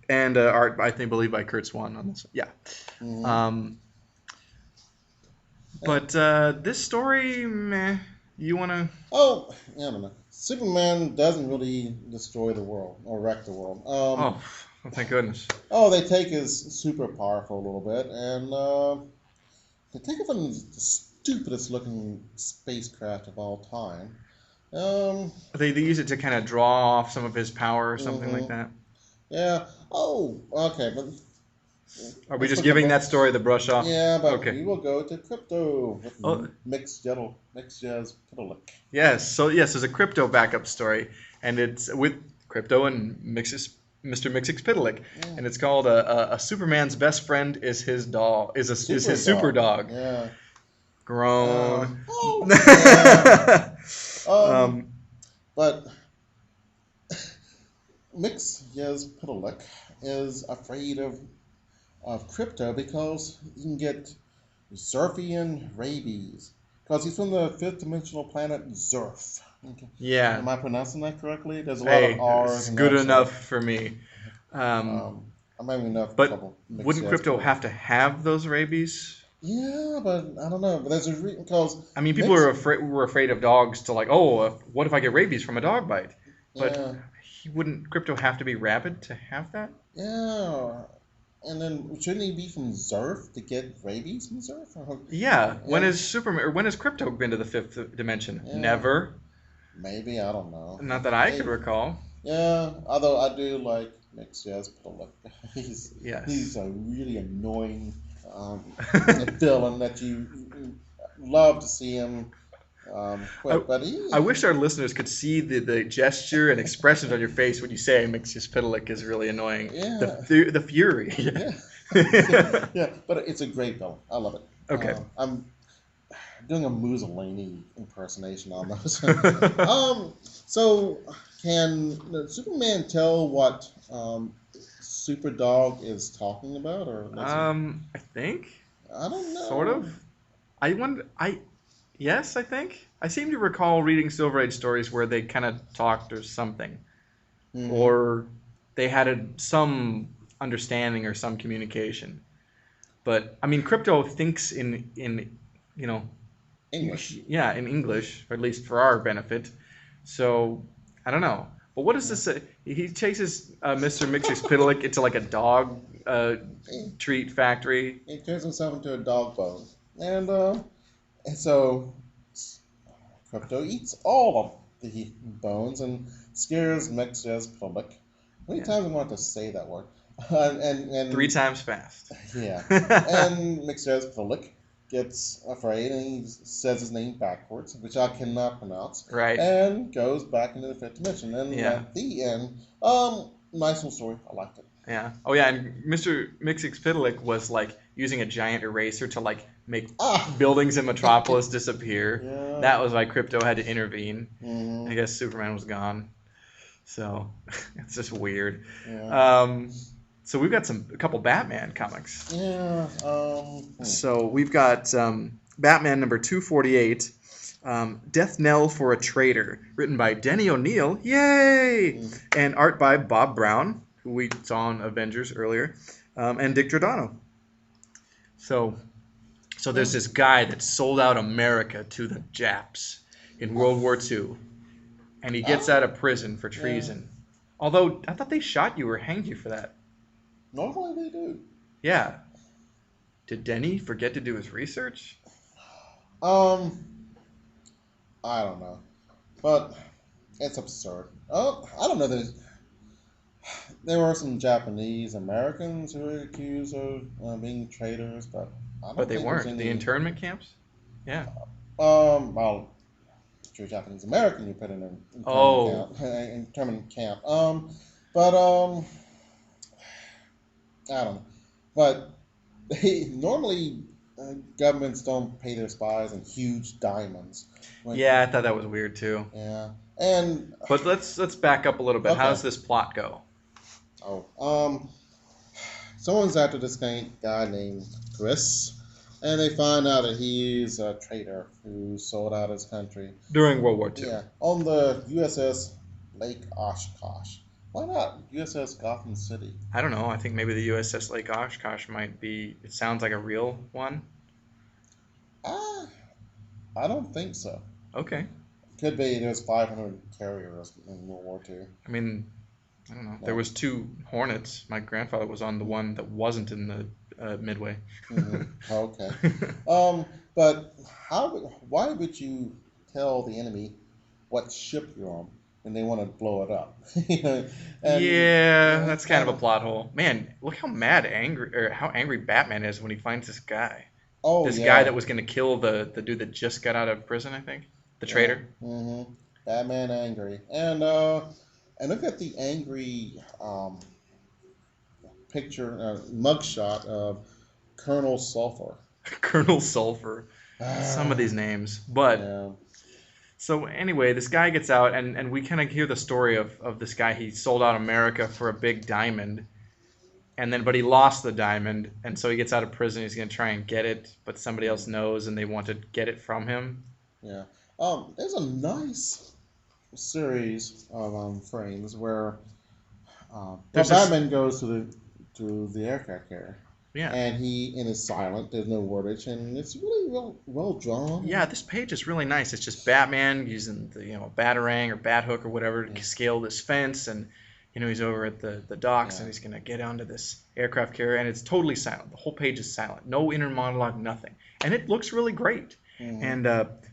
and art, I think, believe by Kurt Swan on this. Yeah. mhm. Um, but this story, meh. You wanna? Oh yeah I don't know Superman doesn't really destroy the world or wreck the world Oh, thank goodness. oh they take his superpower for a little bit and they take it from the stupidest looking spacecraft of all time. Um. They use it to kind of draw off some of his power or something like Mm-hmm. that. Yeah. Oh. Okay. But Are we let's just forget giving about. that story the brush off? Yeah, but Okay. we will go to crypto with Oh, mixed jazz Pitalik. yes. So yes, there's a crypto backup story, and it's with crypto and Mr. Mixixpidelic, Yeah. and it's called a Superman's best friend is his dog is Super his super dog. dog. Yeah. Grown. Oh. Yeah. Um. um, But mixed jazz Pitalik is afraid of crypto because you can get Zerfian rabies. Because he's from the fifth dimensional planet Zerf. Okay. yeah. Am I pronouncing that correctly? There's a lot of Hey, R's it's and good F's, so enough for me. Um, I'm having enough but trouble mixed wouldn't jazz crypto Pitalik. have to have those rabies? Yeah, but I don't know. But there's a reason because I mean, people are mixed. afraid were afraid of dogs to like, oh, what if I get rabies from a dog bite? But Yeah, he wouldn't crypto have to be rabid to have that? yeah. And then shouldn't he be from Zerf to get rabies from Zerf? Yeah. When Yeah, has Superman or when has crypto been to the fifth dimension? yeah. Never. Maybe I don't know. Not that I could Maybe. recall. Yeah, although I do like Nick Jazz Bullock. He's Yes. a really annoying villain that you love to see him I, quit. But he, I wish our listeners could see the gesture and expressions on your face when you say Mixus is really annoying. yeah, The fury. yeah, yeah. But it's a great villain. I love it. Okay. I'm doing a Mussolini impersonation almost. So can Superman tell what Super Dog is talking about, or does he? I think I don't sort know. of. I wonder. I Yes, I think. I seem to recall reading Silver Age stories where they kind of talked or something, Hmm. or they had some understanding or some communication. But I mean, crypto thinks in you know English. yeah, in English, or at least for our benefit. So I don't know. But what does Yeah. this say? He chases Mr. Mixixpidelic into like a dog He, treat factory. he turns himself into a dog bone, and so Crypto eats all of the bones and scares Mex's public. How many Yeah, times I want to say that word? And 3 times fast. yeah, and Mixer's public gets afraid and he says his name backwards, which I cannot pronounce, Right. and goes back into the fifth dimension. And Yeah. at the end, nice little story. I liked it. Yeah. Oh yeah, and Mr. Mixixpidelic was like using a giant eraser to like make Ah, buildings in Metropolis disappear. yeah. That was why crypto had to intervene. I Hmm. guess Superman was gone. So it's just weird. Yeah. Um, so we've got a couple Batman comics. Yeah. So we've got Batman number 248, Death Knell for a Traitor, written by Denny O'Neil, yay, Hmm. and art by Bob Brown, who we saw in Avengers earlier, and Dick Giordano. So there's this guy that sold out America to the Japs in World War II, and he gets Ah, out of prison for yeah. treason. Although I thought they shot you or hanged you for that. Normally they do. Yeah. Did Denny forget to do his research? Um, I don't know, but it's absurd. Oh, I don't know. There were some Japanese Americans who were accused of being traitors, but I But don't they think there's weren't. The any. internment camps? Yeah. Well, if you're Japanese American, you put in an internment Oh, camp. Internment camp. But I don't know. But they normally governments don't pay their spies in huge diamonds. When, yeah, I thought that was weird too. yeah, and But let's back up a little bit. How okay. does this plot go? Oh, someone's after this guy named Chris, and they find out that he's a traitor who sold out his country. During World War II. Yeah, on the USS Lake Oshkosh. Why not USS Gotham City? I don't know. I think maybe the USS Lake Oshkosh might be. It sounds like a real one. Ah, I don't think so. Okay. Could be there's 500 carriers in World War II. I mean, I don't know. There No. was 2 Hornets. My grandfather was on the one that wasn't in the Midway. Hmm. Okay. But why would you tell the enemy what ship you're on, and they want to blow it up. You know, and Yeah, yeah, that's it's kind of kind a of. plot hole. Man, look how mad angry or how angry Batman is when he finds this guy. Oh This guy yeah, that was gonna kill the dude that just got out of prison, I think. The yeah. traitor. Batman angry, and look at the angry picture mugshot of Colonel Sulfur. Colonel Sulfur. Some of Ah, these names. But yeah. so anyway, this guy gets out and we kind of hear the story of this guy. He sold out America for a big diamond and then but he lost the diamond and so he gets out of prison. He's gonna try and get it, but somebody else Mm, knows and they want to get it from him. yeah. There's a nice series of frames where well, There's this Batman goes to the aircraft carrier, yeah. and he and is silent. There's no wordage, and it's really well drawn. Yeah, And this page is really nice. It's just Batman using the batarang or bat hook or whatever yeah, to scale this fence, and he's over at the docks and yeah. he's gonna get onto this aircraft carrier, and it's totally silent. The whole page is silent, no inner monologue, nothing, and it looks really great. Mm-hmm. And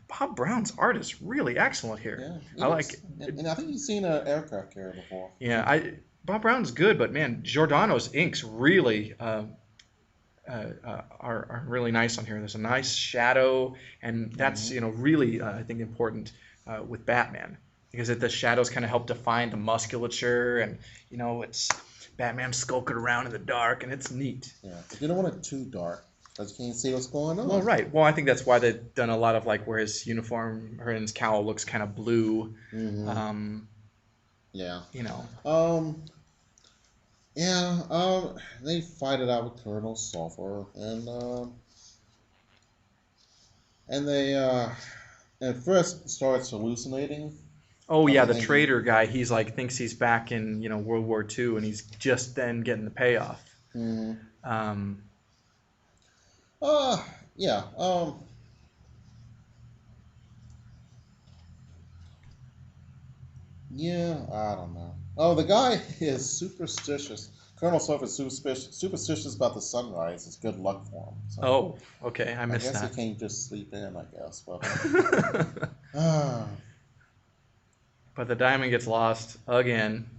Bob Brown's art is really excellent here. Yeah, I it like looks, it. and I think you've seen an aircraft carrier before. Yeah, I Bob Brown's good, but man, Giordano's inks really are really nice on here. There's a nice shadow, and that's Mm-hmm. really I think important with Batman because the shadows kind of help define the musculature, and it's Batman skulking around in the dark, and it's neat. Yeah, but you don't want it too dark because you can't see what's going Well, on. right. Well, I think that's why they've done a lot of like where his uniform or his cowl looks kind of blue. Mm-hmm. Um, Yeah. you know. Um. Yeah. They fight it out with Colonel Sulfur, and they at first starts hallucinating Oh because yeah, they the think he. trader guy. He's like thinks he's back in World War II, and he's just then getting the payoff. Mm-hmm. Um, Uh, yeah. Yeah, I don't know. Oh, the guy is superstitious. Colonel Soph is superstitious about the sunrise. It's good luck for him. So oh, okay, I I missed guess he that. can't just sleep in. I guess, but But ah, the diamond gets lost again.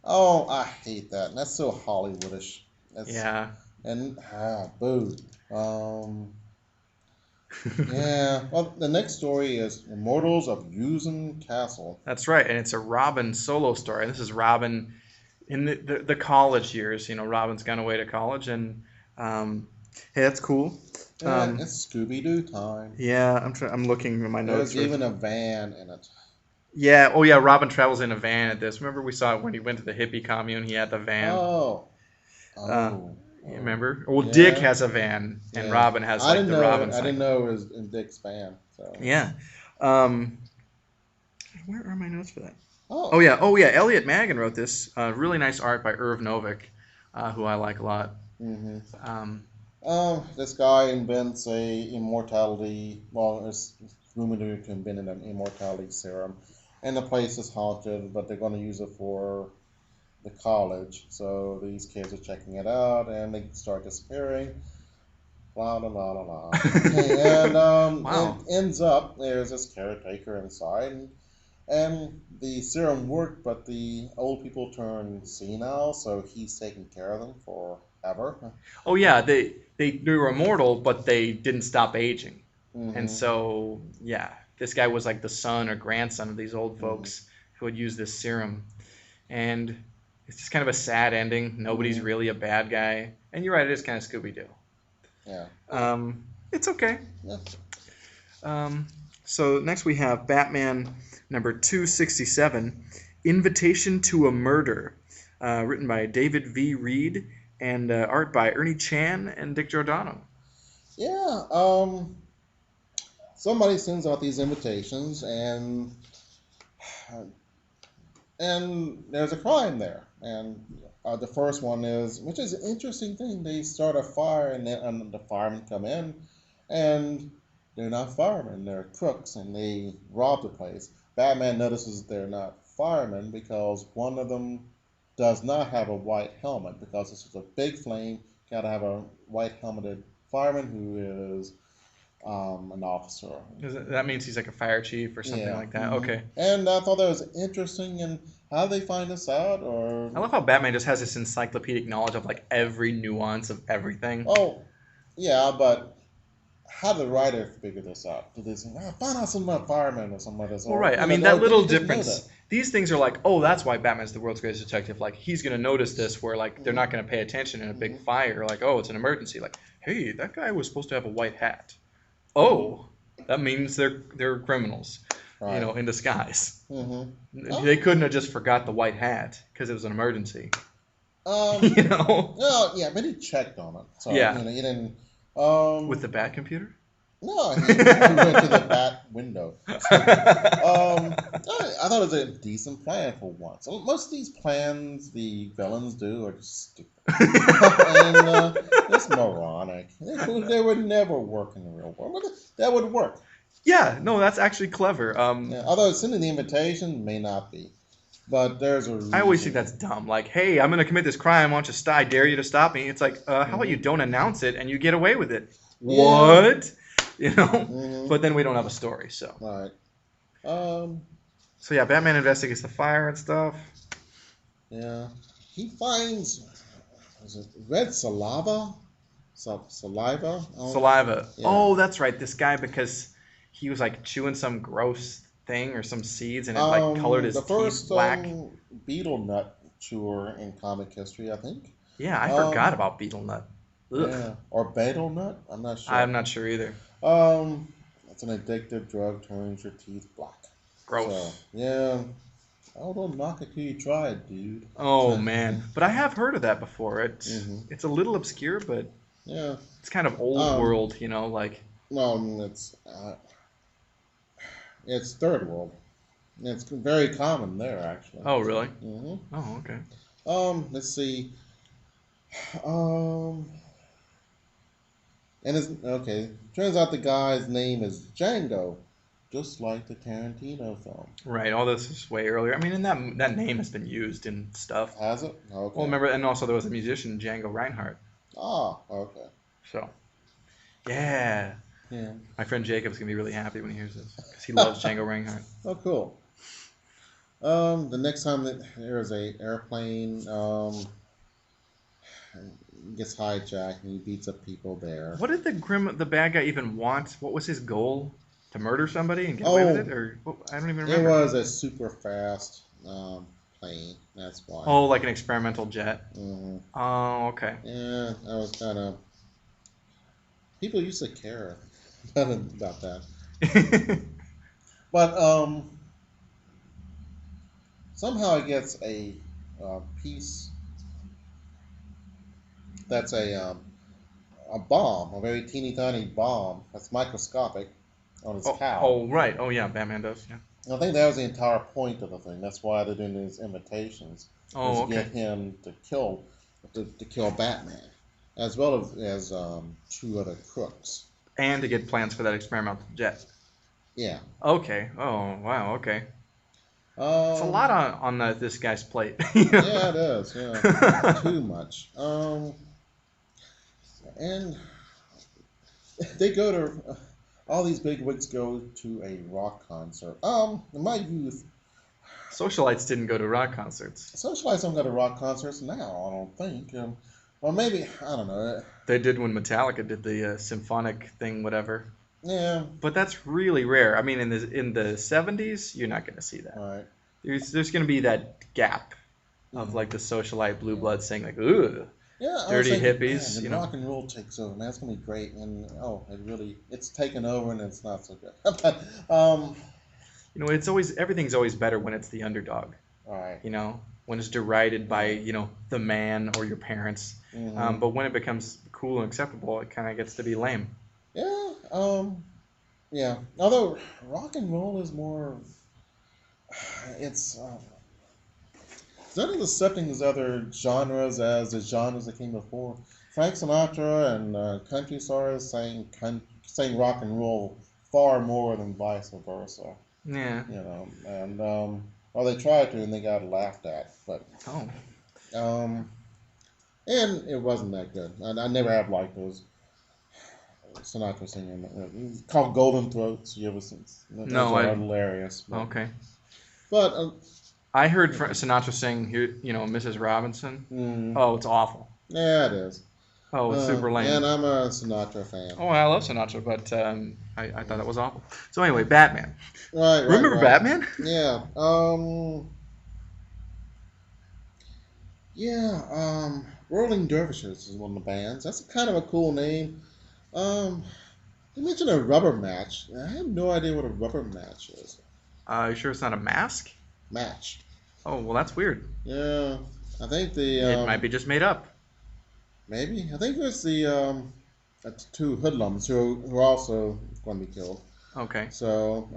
oh, I hate that. And that's so Hollywoodish. That's Yeah, and boo. Um, yeah. Well, the next story is Immortals of Yuuzhan Castle. that's right, and it's a Robin solo story. This is Robin in the college years. Robin's gone away to college, and um, hey, that's cool. Yeah, Um, it's Scooby Doo time. yeah, I'm looking at my notes. There's even a van in it. Yeah, oh yeah, Robin travels in a van at this. Remember we saw it when he went to the hippie commune. He had the van. Oh, Uh, oh, you oh, remember? Well, Dick yeah, has a van, and yeah. Robin has like the Robin I didn't cycle. know it was in Dick's van. So, Yeah. Um, where are my notes for that? oh, Oh yeah. Elliot Magan wrote this. Really nice art by Irv Novick, who I like a lot. mm-hmm. Um, This guy invents a immortality. Well, it's rumored to invent an immortality serum, and the place is haunted. But they're going to use it for the college. So these kids are checking it out, and they start disappearing. La la la la la. And it wow. ends up there's this caretaker inside, and the serum worked, but the old people turn senile, so he's taking care of them forever. Oh yeah, they were immortal, but they didn't stop aging, and Mm-hmm. so yeah, this guy was like the son or grandson of these old Mm-hmm. folks who had used this serum, and it's just kind of a sad ending. Nobody's Mm-hmm. really a bad guy, and you're right, it is kind of Scooby Doo. Yeah. It's okay. Yeah. Um, so next we have Batman number 267, Invitation to a Murder, written by David V. Reed and art by Ernie Chan and Dick Giordano. Yeah. Somebody sends out these invitations, and there's a crime there. And the first one is, which is an interesting thing. They start a fire, and the firemen come in, and they're not firemen. They're crooks, and they rob the place. Batman notices they're not firemen because one of them does not have a white helmet because this is a big flame. Got to have a white helmeted fireman who is an officer. That means he's like a fire chief or something Yeah. like that. Okay. And I thought that was interesting. And how they find this out, I or love how Batman just has this encyclopedic knowledge of like every nuance of everything. oh, yeah, but how did the writer figure this out? Did they say, find out some firemen or something like this, Well, or right. I mean, or that did little he just know that? difference. These things are like, oh, that's why Batman's the world's greatest detective. Like, he's gonna notice this, where like they're Hmm. not gonna pay attention in a big Hmm. fire. Like, oh, it's an emergency. Like, hey, that guy was supposed to have a white hat. Hmm. Oh, that means they're criminals, Right. in disguise. Hmm. They Oh, couldn't have just forgot the white hat because it was an emergency. um, you know? oh, yeah, but he checked on it, so Yeah. he didn't. With the Bat computer. No, he went to the bat window. I thought it was a decent plan for once. Most of these plans the villains do are just stupid. And it's moronic. They would never work in the real world. But that would work. Yeah, no, that's actually clever. Yeah, although sending the invitation may not be. But there's a I always think reason. that's dumb. Like, hey, I'm gonna commit this crime. Why don't you stop? I dare you to stop me. It's like, how about you Hmm. don't announce it and you get away with it? Yeah. What? You know? Hmm. But then we don't have a story. So, All right. Um. so yeah, Batman investigates the fire and stuff. Yeah. He finds. Is it red saliva? Saliva? Oh, Saliva. yeah. Oh, that's right. This guy because he was like chewing some gross thing or some seeds and it like colored his The teeth first black. beetle nut chewer in comic history, I think. Yeah, I forgot Um, about beetle nut. Ugh. yeah, or betel nut. I'm not I'm sure. not sure either. It's an addictive drug, turns your teeth black. So Gross. yeah, oh, don't knock it till you try it, dude. Oh man, but I have heard of that before. Hmm. It's a little obscure, but Yeah. it's kind of old Um. world, like. Well, it's third world. It's very common there, actually. Oh So. really? Hmm. Oh okay. Let's see. Um. And it's okay. Turns out the guy's name is Django, just like the Tarantino film. Right. All this is way earlier. I mean, and that name has been used in stuff. Has it? Well, Okay. remember, and also there was a musician Django Reinhardt. Ah, okay. So yeah, Yeah. my friend Jacob's gonna be really happy when he hears this because he loves Django Reinhardt. Oh, cool. The next time that there's a airplane gets hijacked and he beats up people there. What did the bad guy even want? What was his goal? To murder somebody and get away with it, Oh, or I don't even it remember. was a super fast plane. That's why. Oh, like an experimental jet. Hmm. Oh, okay. Yeah, I was kind of. People used to care about that, but somehow it gets a piece that's a bomb, a very teeny tiny bomb that's microscopic on his oh, cowl. oh, right. Oh, yeah. Batman does. Yeah. I think that was the entire point of the thing. That's why they're doing these imitations, is Oh, to get okay. him to kill Batman, as well as two other crooks. And to get plans for that experimental jet. Yeah. Okay. Oh, wow. Okay. It's a lot Um. on this guy's plate. Yeah, it is. Yeah. Too much. And they go to all these big wigs go to a rock concert. In my youth, Socialites didn't go to rock concerts. socialites don't go to rock concerts now. I don't think. Or maybe I don't know. They did when Metallica did the symphonic thing, whatever. Yeah. But that's really rare. I mean, in the 70s, you're not going to see that. All right. There's going to be that gap of Mm. like the socialite blue Yeah. blood saying like, "Ooh, Yeah, I was dirty thinking, man, hippies," when rock and roll takes over, man, it's gonna be great. And oh, it's taken over, and it's not so good. But, It's always everything's always better when it's the underdog. all right. When it's derided by Yeah. the man or your parents. Hmm. But when it becomes cool and acceptable, it kind of gets to be lame. Yeah. Yeah. Although rock and roll is more, it's not as accepting as other genres as the genres that came before. Frank Sinatra and country stars sang rock and roll far more than vice versa. Yeah. And well, they tried to and they got laughed at, but Oh. um, and it wasn't that good. I never have liked those Sinatra singing. It's called Golden Throats. You ever seen? Those No, are I hilarious. okay. But I heard Sinatra sing here, Mrs. Robinson. mm, Oh, it's awful. yeah, it is. Oh, it's super And lame. I'm a Sinatra fan. Oh, I love Sinatra, but I thought it was awful. So anyway, Batman. Right, right, Remember right. Batman? Yeah. Yeah. Rolling Dervishes is one of the bands. That's kind of a cool name. Um, you mentioned a rubber match. I have no idea what a rubber match is. You sure it's not a mask? Match. Oh, well, that's weird. Yeah. I think the It might be just made up. maybe. I think it was the two hoodlums who are also going to be killed. Okay. So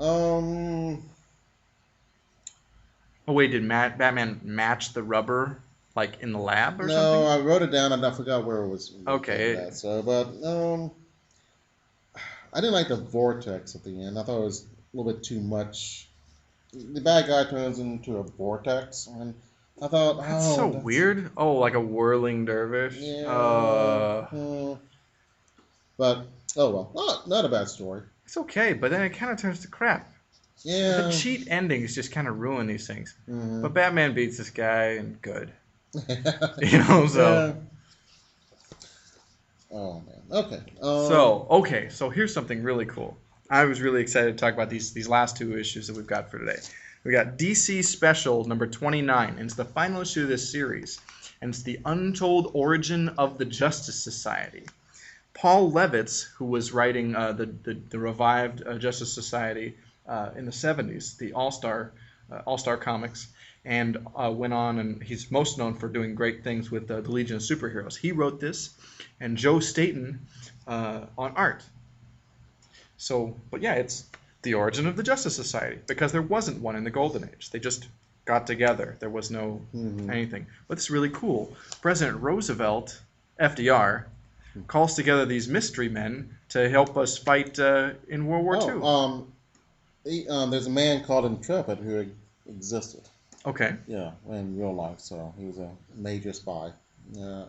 Oh wait, did Batman match the rubber like in the lab or no, something? I wrote it down and I forgot where it was located Okay. at. So, but I didn't like the vortex at the end. I thought it was a little bit too much. The bad guy turns into a vortex, and I thought, That's so oh, that's weird. Oh, like a whirling dervish. yeah. But oh well, not a bad story. It's okay, but then it kind of turns to crap. The Yeah. cheat endings just kind of ruin these things. Hmm. But Batman beats this guy and good. So Yeah. Oh man. Okay. so here's something really cool. I was really excited to talk about these last two issues that we've got for today. We got DC Special number 29, and it's the final issue of this series, and it's the untold origin of the Justice Society. Paul Levitz, who was writing the revived Justice Society in the 70s, the All-Star comics, and went on, and he's most known for doing great things with the Legion of Superheroes. He wrote this, and Joe Staton on art. So, but yeah, it's the origin of the Justice Society because there wasn't one in the Golden Age. They just got together. There was no hmm anything. But it's really cool. President Roosevelt, FDR, calls together these mystery men to help us fight in World War Oh, II. there's a man called Intrepid who existed. Okay. Yeah, in real life. So he was a major spy. Yeah,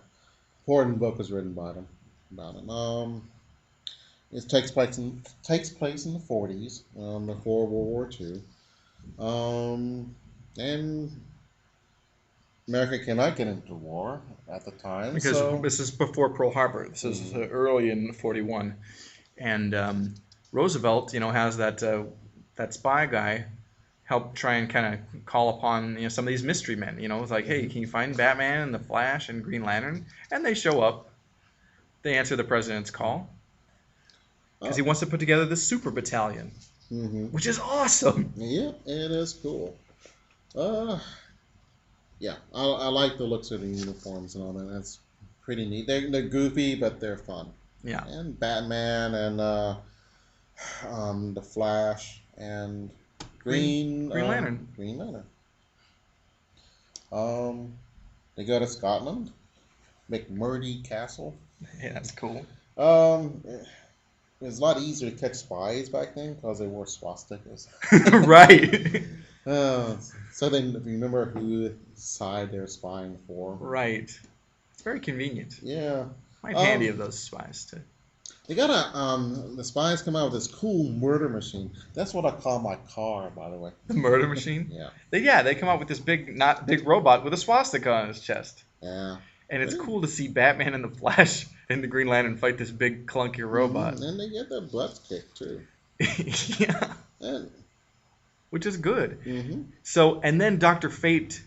important book was written by him about him. It takes place in the 40s, before World War II. And America cannot get into war at the time, Because so this is before Pearl Harbor. This is mhm. early in '41, and Roosevelt, has that spy guy help try and kind of call upon some of these mystery men. It's like, hey, Mhm. can you find Batman and the Flash and Green Lantern? And they show up. They answer the president's call because he Oh, wants to put together this super battalion, hmm which is awesome. yeah, it is cool. Uh, yeah, I like the looks of the uniforms and all that. That's pretty neat. They're goofy, but they're fun. Yeah, And Batman and the Flash and Green Lantern. Green Lantern. Um, they go to Scotland, McMurdy Castle. Yeah, that's cool. It was a lot easier to catch spies back then because they wore swastikas. Right. Uh, so they remember who side they're spying for. Right. It's very convenient. Yeah. Quite handy Um, of those spies too. they got the spies come out with this cool murder machine. That's what I call my car, by the way. The murder machine. Yeah. They come up with this big, not big robot with a swastika on his chest, Yeah. and it's Mm-hmm. cool to see Batman and the Flash and the Green Lantern fight this big clunky robot. And they get their butts kicked too. Yeah, And which is good. hmm So, and then Doctor Fate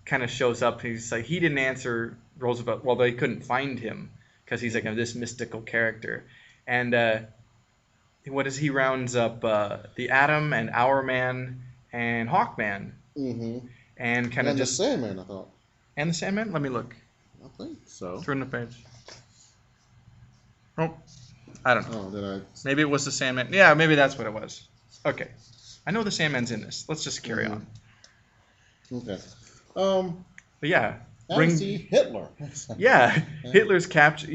kind of shows up. He's like, he didn't answer Roosevelt. Well, they couldn't find him because he's like this mystical character. And what is he rounds up the Atom and Hourman and Hawkman hmm and kind of And the just Sandman, I thought. and the Sandman. Let me look. I think so. Turn the page. Oh, I don't know. Oh, did I? Maybe it was the Sandman. Yeah, maybe that's what it was. Okay, I know the Sandman's in this. Let's just carry on. Okay. Um, But yeah, I see Hitler. Yeah, Hitler's captured.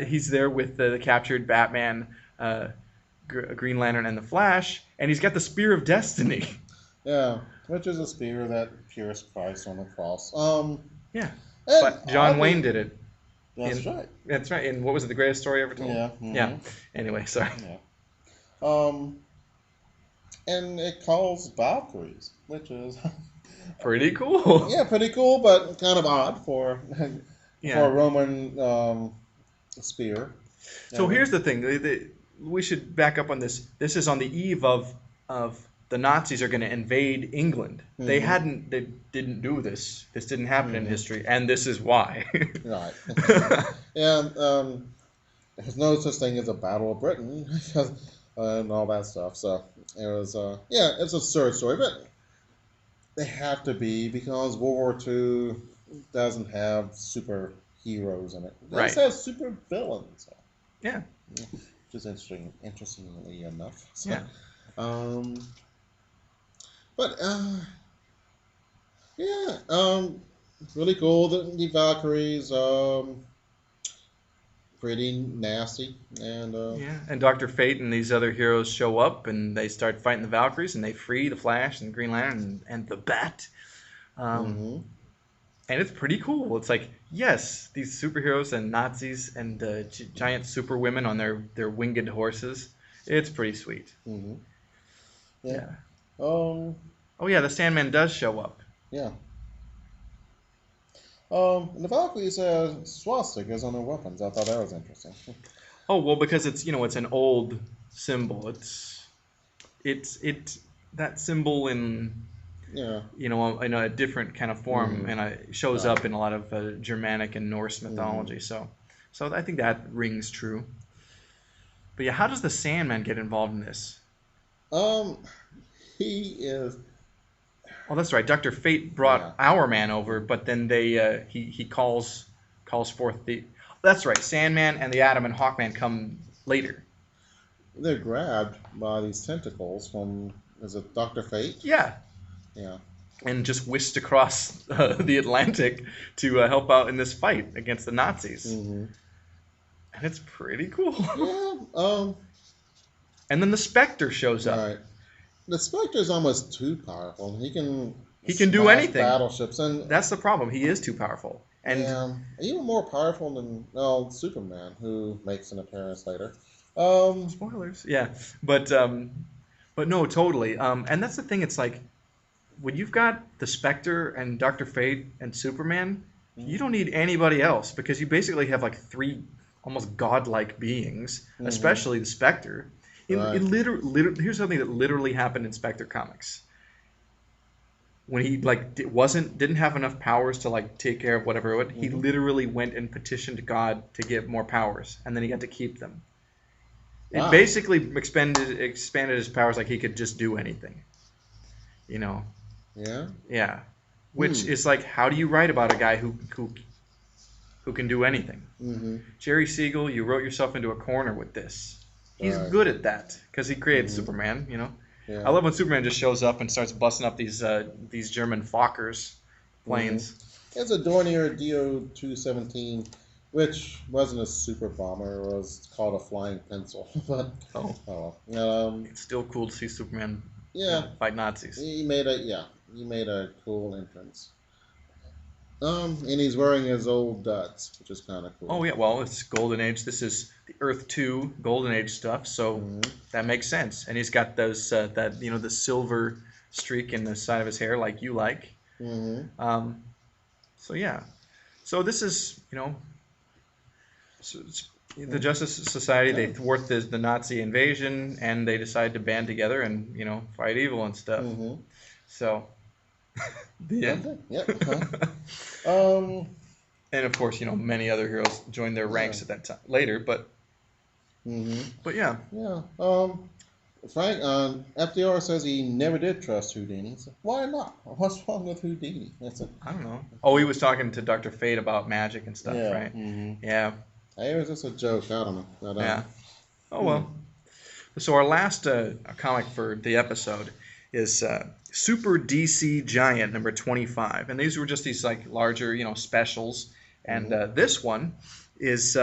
He's there with the captured Batman, Green Lantern, and the Flash, and he's got the Spear of Destiny. Yeah, which is a spear that pierced Christ on the cross. Yeah, And but John Wayne did it. That's right. That's right. And what was it? The greatest story ever told? Yeah. Yeah. Anyway, sorry. Yeah. Um, and it calls Valkyries, which is Pretty cool. yeah, pretty cool, but kind of odd for for a Yeah. Roman spear. So And here's the thing. We should back up on this. This is on the eve of the Nazis are going to invade England. mm-hmm, They didn't do this. This didn't happen in mm-hmm, history, and this is why. right. And there's no such thing as a Battle of Britain and all that stuff. So it was yeah, it's a absurd story, but they have to be because World War II doesn't have superheroes in it. It Right. just has super villains. So, Yeah. yeah, which is interestingly enough. So, Yeah. um, but yeah, really cool. The Valkyries, pretty nasty, and Yeah. And Dr. Fate and these other heroes show up, and they start fighting the Valkyries, and they free the Flash and Green Lantern and the Bat. Um, mm-hmm, and it's pretty cool. It's like, yes, these superheroes and Nazis and giant super women on their winged horses. It's pretty sweet. mm-hmm, yeah, Yeah. um, Oh yeah, the Sandman does show up. yeah. And the Valkyries have swastikas on their weapons. I thought that was interesting. Oh well, because it's an old symbol. It's that symbol Yeah. in a different kind of form, Mm-hmm. and it shows Right. up in a lot of Germanic and Norse Mm-hmm. mythology. So I think that rings true. But yeah, how does the Sandman get involved in this? Um, he is. Oh, that's right. Dr. Fate Yeah. brought our man over, but then he calls forth the. That's right. Sandman and the Atom and Hawkman come later. They're grabbed by these tentacles from. Is it Doctor Fate? Yeah, Yeah. and just whisked across the Atlantic to help out in this fight against the Nazis. Mm-hmm. And it's pretty cool. Yeah. And then the Spectre shows up. Right. The Spectre's almost too powerful. He can He can do smash anything. battleships, and That's the problem. He is too powerful. And even more powerful than Superman, who makes an appearance later. spoilers. Yeah, but no, totally. And that's the thing. It's like when you've got the Spectre and Doctor Fate and Superman, you don't need anybody else because you basically have like three almost godlike beings, Mhm. especially the Spectre. Right. Here's something that literally happened in Spectre comics. When he like didn't have enough powers to like take care of whatever he Mhm. literally went and petitioned God to give more powers, and then he got to keep them. It Wow. basically expanded his powers like he could just do anything. You know, Yeah. yeah. Which Hmm. is like, how do you write about a guy who can do anything? Mm-hmm. Jerry Siegel, you wrote yourself into a corner with this. He's Right. good at that because he created Mhm. Superman. Yeah. I love when Superman just shows up and starts busting up these German Fokkers planes. It's a Dornier Do-217, which wasn't a super bomber. It was called a flying pencil. But Oh, it's still cool to see Superman yeah, fight Nazis. he made a cool entrance. And he's wearing his old duds, which is kind of cool. Oh yeah, well it's Golden Age. This is the Earth 2 Golden Age stuff, so Mhm. that makes sense. And he's got those the silver streak in the side of his hair like you like. Mhm. So yeah, so this is the Justice Society. They Yeah. thwart the Nazi invasion, and they decide to band together and fight evil and stuff. Mhm. So the end. Okay. Yep. Um. And of course, many other heroes joined their ranks Yeah. at that time later. But Mhm. yeah, Yeah. Frank, FDR says he never did trust Houdini. So why not? What's wrong with Houdini? I don't know. Oh, he was talking to Dr. Fate about magic and stuff, Yeah. right? Mhm. Yeah, It was just a joke. I don't know. But, yeah. Oh well. So our last comic for the episode is Super DC Giant number 25, and these were just these like larger, specials. And this one is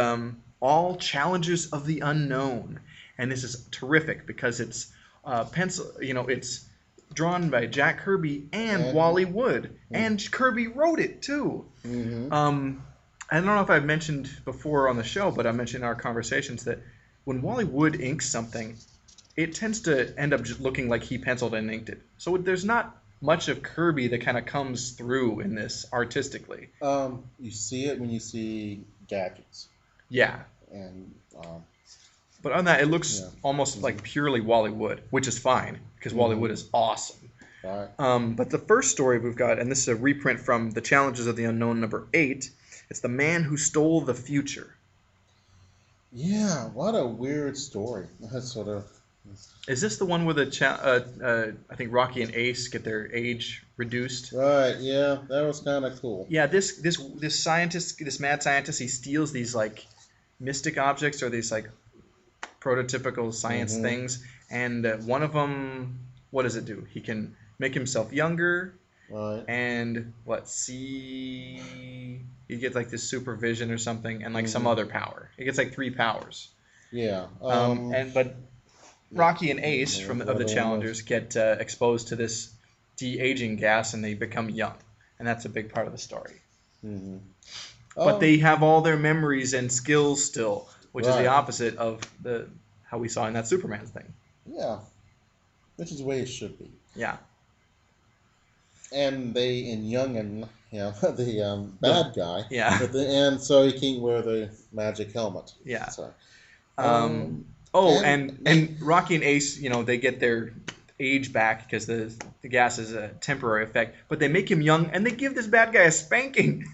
all Challenges of the Unknown, and this is terrific because it's it's drawn by Jack Kirby and And- Wally Wood, and Kirby wrote it too. Mhm. I don't know if I've mentioned before on the show, but I mentioned in our conversations that when Wally Wood inks something, it tends to end up just looking like he penciled and inked it. So there's not much of Kirby that kind of comes through in this artistically. You see it when you see gadgets, Yeah, and but on that, it yeah, looks almost hmm like purely Wally Wood, which is fine because Wally Wood hmm is awesome. right, But the first story we've got, and this is a reprint from The Challenges of the Unknown #8, it's The Man Who Stole the Future. yeah. What a weird story. That's sort of Is this the one where I think Rocky and Ace get their age reduced? right. Yeah, that was kind of cool. Yeah, this scientist, this mad scientist, he steals these like mystic objects or these like prototypical science Hmm things, and one of them, what does it do? He can make himself younger, Right. and what see he gets like this supervision or something, and like some hmm other power. He gets like three powers. Yeah. And but Yeah. Rocky and Ace What from the of the other one was? challengers get exposed to this de-aging gas, and they become young, and that's a big part of the story. Hmm But Oh, they have all their memories and skills still, which is the right. opposite of the how we saw in that Superman thing. Yeah, which is the way it should be. Yeah, And they in Youngin, the the bad guy, yeah, but the and so he can't wear the magic helmet. yeah. So, Um, um, oh, and they, and Rocky and Ace, they get their age back because the gas is a temporary effect, but they make him young and they give this bad guy a spanking.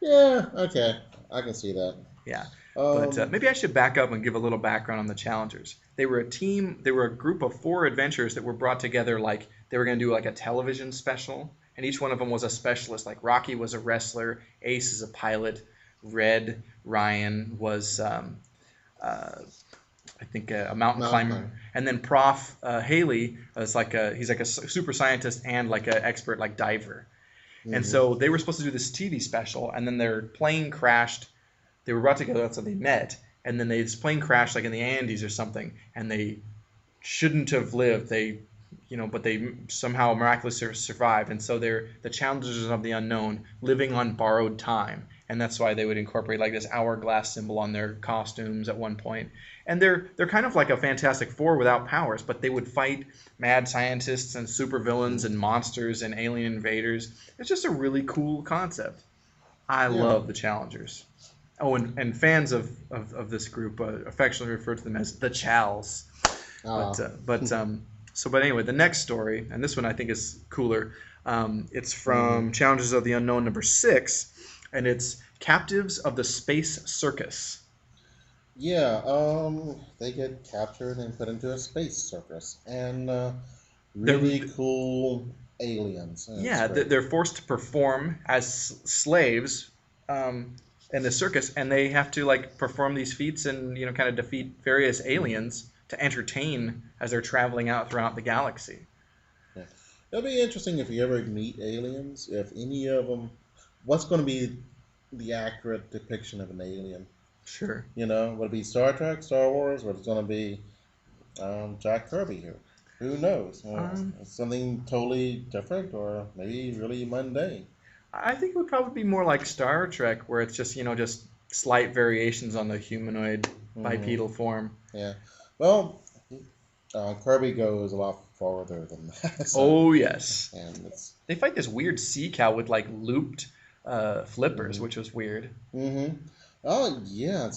yeah, okay, I can see that. Yeah, but Um, maybe I should back up and give a little background on the challengers. They were a team. They were a group of four adventurers that were brought together like they were going to do like a television special, and each one of them was a specialist. Like Rocky was a wrestler, Ace is a pilot, Red Ryan was uh, I think a mountain Mountain climber, Climber. and then Prof Haley is like he's like a super scientist and like an expert like diver. And Hmm so they were supposed to do this TV special, and then their plane crashed. They were brought together, that's how they met, and then this plane crashed like in the Andes or something, and they shouldn't have lived. But they somehow miraculously survived, and so they're the challengers of the unknown, living on borrowed time, and that's why they would incorporate like this hourglass symbol on their costumes at one point. And they're kind of like a Fantastic Four without powers, but they would fight mad scientists and supervillains and monsters and alien invaders. It's just a really cool concept. I Yeah. love the challengers. Oh, and fans of this group affectionately refer to them as the Chals. Uh, But anyway, the next story, and this one I think is cooler. It's hmm from Challenges of the Unknown #6, and it's Captives of the Space Circus. Yeah. They get captured and put into a space circus, and They're really cool aliens. It's yeah, great. they're forced to perform as slaves in the circus, and they have to like perform these feats and kind of defeat various Mhm. aliens to entertain as they're traveling out throughout the galaxy. Yeah. It'll be interesting if you ever meet aliens, if any of them, what's going to be the accurate depiction of an alien? Sure. Would it be Star Trek, Star Wars, or it's going to be Jack Kirby here? Who knows? Um, Something totally different, or maybe really mundane. I think it would probably be more like Star Trek, where it's just slight variations on the humanoid Hmm bipedal form. Yeah. Well, Kirby goes a lot farther than that. So, Oh yes, and it's. they fight this weird sea cow with like looped flippers, hmm which was weird, hmm Oh yeah.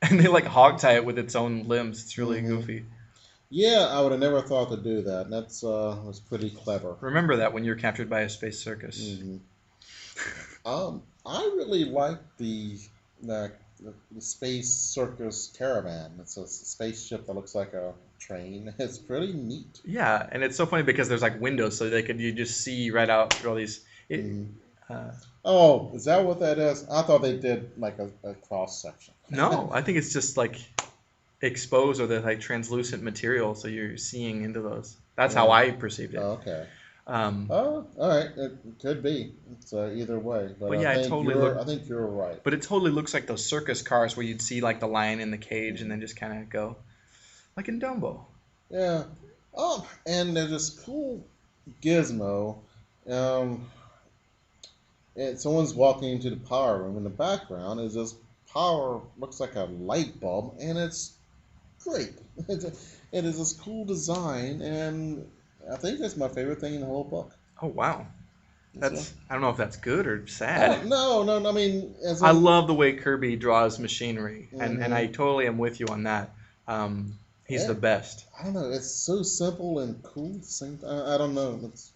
and they like hogtie it with its own limbs. It's really hmm goofy. Yeah, I would have never thought to do that. That's was pretty clever. Remember that when you're captured by a space circus. hmm I really like the space circus caravan. It's a spaceship that looks like a train. It's pretty neat. Yeah, and it's so funny because there's like windows, so you just see right out through all these. It, Mhm. uh, Oh, is that what that is? I thought they did like a cross section. no, I think it's just like exposed or the like translucent material, so you're seeing into those. That's how Yeah. I perceived it. Oh, okay. Um, Oh, all right. It could be. It's either way, but but yeah, it totally looked. I think you're right. But it totally looks like those circus cars where you'd see like the lion in the cage and then just kind of go like in Dumbo. Yeah. And there's this cool gizmo. Um, And someone's walking into the power room. In the background is this power looks like a light bulb, and it's great. It is this cool design, and I think that's my favorite thing in the whole book. Oh wow, So I don't know if that's good or I sad. don't no no no, I mean as I in love the way Kirby draws machinery, and I hmm totally am with you on that. He's the it, best. I don't know. It's so simple and cool at the same time. I don't know. It's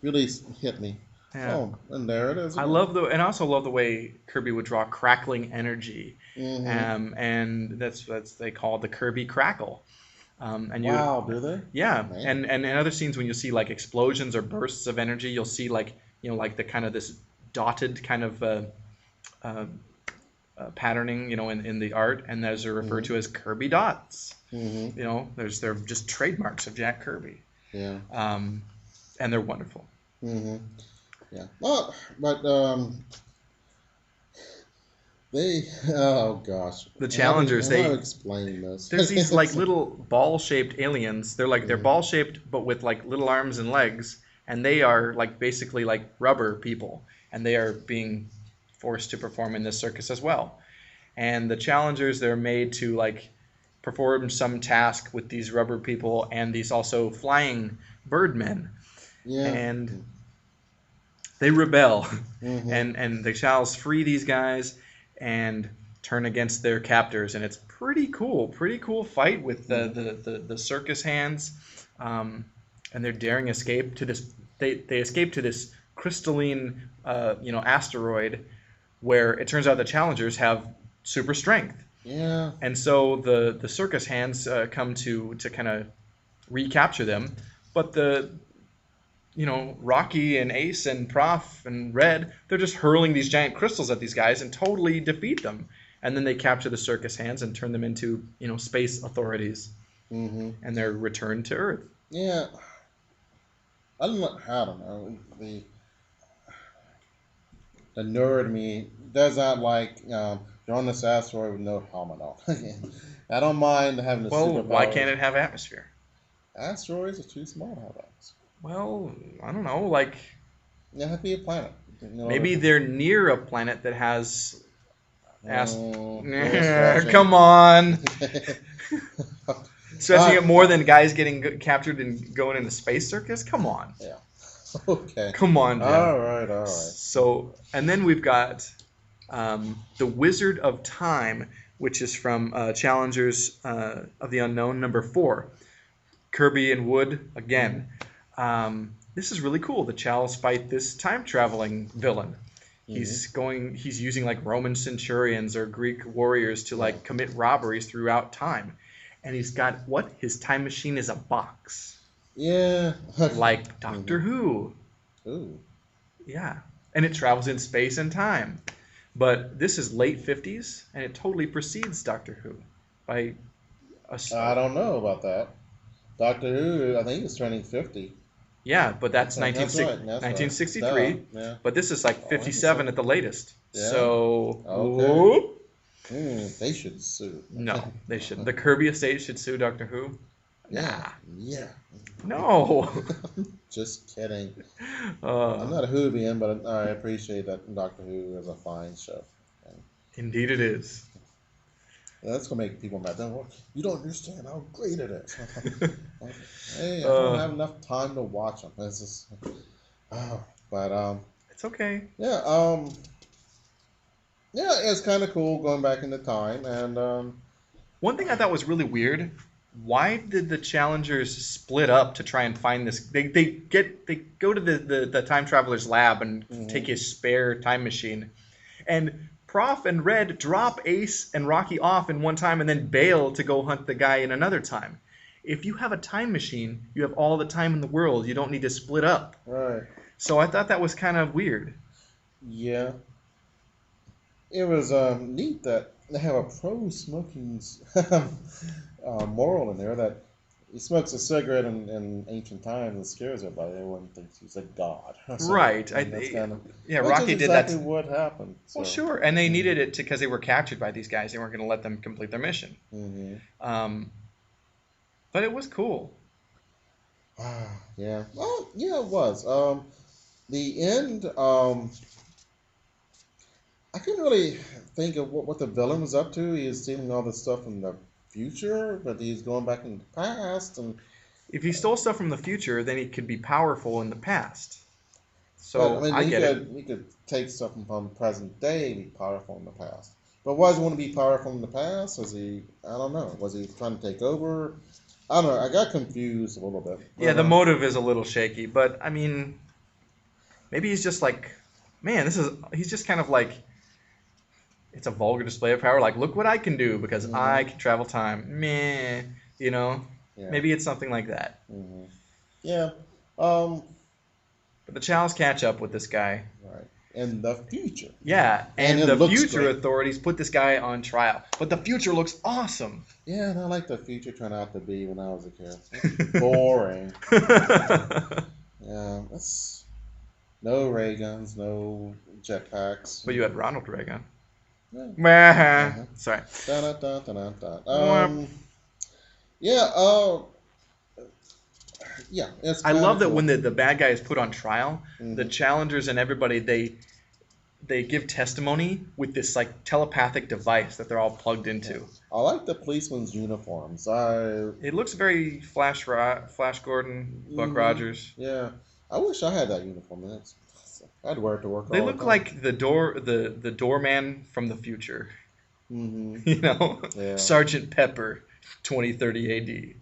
really hit me. Yeah, Oh, and there it is I again. love and I also love the way Kirby would draw crackling energy, hmm and that's they call it the Kirby crackle. And you, Wow, do they? yeah, Man. and in other scenes when you see like explosions or bursts of energy, you'll see like like the kind of this dotted kind of uh, patterning, in the art, and those are referred hmm to as Kirby dots. hmm They're just trademarks of Jack Kirby, Yeah. um, and they're wonderful. hmm Yeah. Well, but they. Oh gosh. The challengers, How do I explain this? there's these like little ball-shaped aliens. They're Mhm. ball-shaped, but with like little arms and legs, and they are like basically like rubber people, and they are being forced to perform in this circus as well. And the challengers, they're made to like perform some task with these rubber people and these also flying birdmen, Yeah. and they rebel, hmm and the Chals free these guys and turn against their captors, and it's pretty cool fight with hmm the circus hands, um, and they're daring escape to this. They escape to this crystalline, asteroid, where it turns out the challengers have super strength, Yeah. and so the circus hands come to kind of recapture them, but the Rocky and Ace and Prof and Red, they're just hurling these giant crystals at these guys and totally defeat them. And then they capture the circus hands and turn them into, space authorities, hmm and they're returned to Earth. Yeah. I don't know. I don't know. The nerd in me does not like you're on this asteroid with no helmet on. I don't mind having the Well, why can't superpowers. it have atmosphere? Asteroids are too small to have that. Well, I don't know. Like It has to be a planet in order maybe for. they're near a planet that has ast. You're stretching. Come on, stretching Ah, it more than guys getting captured and going into space circus. Come on, yeah. Okay. come on, Jeff. All right. All right. So, and then we've got the Wizard of Time, which is from Challengers of the Unknown number 4. Kirby and Wood again. This is really cool. The Chals fight this time traveling villain. Mm-hmm. He's using like Roman centurions or Greek warriors to Yeah. like commit robberies throughout time. And he's got what? His time machine is a box, Yeah. like mm-hmm. Doctor Who. Ooh. Yeah. And it travels in space and time. But this is late 50s, and it totally precedes Doctor Who by a, I don't know about that. Doctor Who, I think is turning 50. yeah, but that's That's right. That's right. Duh. 1963. Yeah. But this is like Oh, I can say. 57 at the latest. Yeah. So, Okay. whoop. They should sue. No, they shouldn't. The Kirby estate should sue Doctor Who. Yeah. Nah, Yeah. no. Just kidding. I'm uh, not a Whovian, but I appreciate that Doctor Who is a fine show. And Indeed, it is. that's gonna make people mad. You don't understand how great it is. Hey, I don't uh, have enough time to watch them. It's just, oh, but it's okay. yeah, yeah, it's kind of cool going back into time, and One thing I thought was really weird. Why did the challengers split up to try and find this? They go to the time traveler's lab and take mhm. his spare time machine, and Prof and Red drop Ace and Rocky off in one time and then bail to go hunt the guy in another time. If you have a time machine, you have all the time in the world. You don't need to split up. Right, So I thought that was kind of weird. yeah, it was neat that they have a pro smoking moral in there that he smokes a cigarette in ancient times and scares everybody. Everyone thinks he's a god. So Right. that's kind of Yeah, which is Rocky did that. exactly what happened. Well, So. sure. And they hmm needed it because they were captured by these guys. They weren't going to let them complete their mission. hmm Um, but it was cool. Yeah. Well, yeah, it was. The end. I couldn't really think of what the villain was up to. He was stealing all this stuff from the future, but he's going back in the past, and If he stole stuff from the future, then he could be powerful in the past. but I So mean I get it. he could take stuff from present day and be powerful in the past. But why does he want to be powerful in the past? Was he? I don't know. Was he trying to take over? I don't know. I got confused a little bit, Yeah, but the motive is a little shaky, but I mean, maybe he's just like, man, he's just kind of like, it's a vulgar display of power. Like, look what I can do because I hmm can travel time. Meh, you know? yeah, Maybe it's something like that. hmm yeah, um, But the Chows catch up with this guy. right. In the future, Yeah, and and it the looks future great. authorities put this guy on trial. But the future looks awesome. Yeah, and I like the future turned out to be when I was a kid. It's boring. Yeah, that's no ray guns, no jetpacks. But you had Ronald Reagan. Yeah. Meh. Uh-huh. Sorry. Dun, dun, dun, dun, dun, dun. Mwah. Yeah, yeah, it's I kind love of that when cool. the bad guy is put on trial, the hmm challengers and everybody they give testimony with this like telepathic device that they're all plugged Yeah. into. I like the policeman's uniforms. It looks very Flash Gordon, Buck hmm Rogers. yeah, I wish I had that uniform. I'd wear it to work They all look the time. like the doorman from the future. hmm You know, Yeah. Sergeant Pepper, 2030 AD.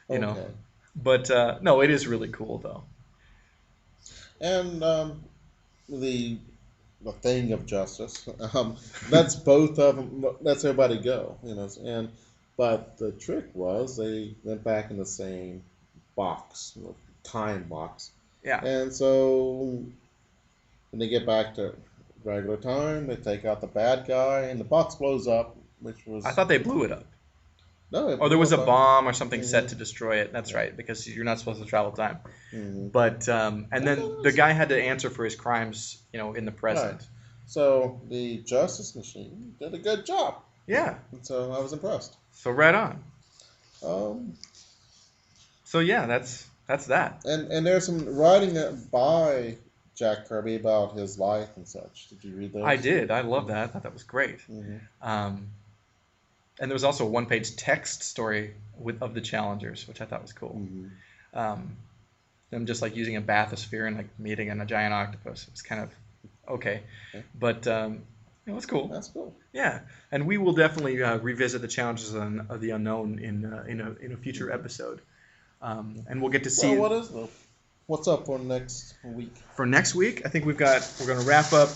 You know, Okay. but no, it is really cool though. And the the thing of justice. Lets both of them. Lets everybody go. And but the trick was they went back in the same box, time box, Yeah, and so when they get back to regular time, they take out the bad guy, and the box blows up, which I was thought they blew it up. no, it Or there blew was up a by. bomb or something set hmm to destroy it. That's yeah. right, because you're not supposed to travel time. hmm But and I thought then it the was guy had to answer for his crimes, in the right. present. So the justice machine did a good job, Yeah. and so I was impressed. So right on. Um, So yeah, that's that. and there's some writing by Jack Kirby about his life and such. Did you read I those? did. I love hmm that. I thought that was great. hmm Um, and there was also a one-page text story of the challengers, which I thought was cool. hmm Um, them just like using a bathysphere and like meeting on a giant octopus. It was kind of okay, Okay. but it was cool. That's cool. Yeah, and we will definitely revisit the challenges of the unknown in a future hmm episode, and we'll get to So see what's up for next week? for next week. I think we're going to wrap up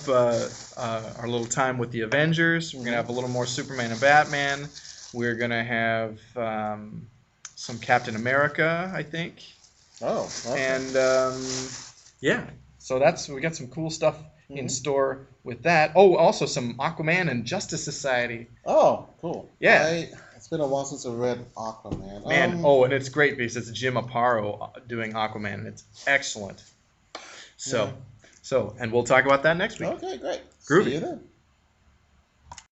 our little time with the Avengers. We're going to hmm have a little more Superman and Batman. We're going to have some Captain America, I think, Oh, okay. and yeah. So we got some cool stuff in hmm store with that. Oh, also some Aquaman and Justice Society. Oh, cool. Yeah. It's been a while since I read Aquaman. Man, oh, and it's great because it's Jim Aparo doing Aquaman, and it's excellent. Yeah. So, and we'll talk about that next week. Okay, great. See Groovy. you then.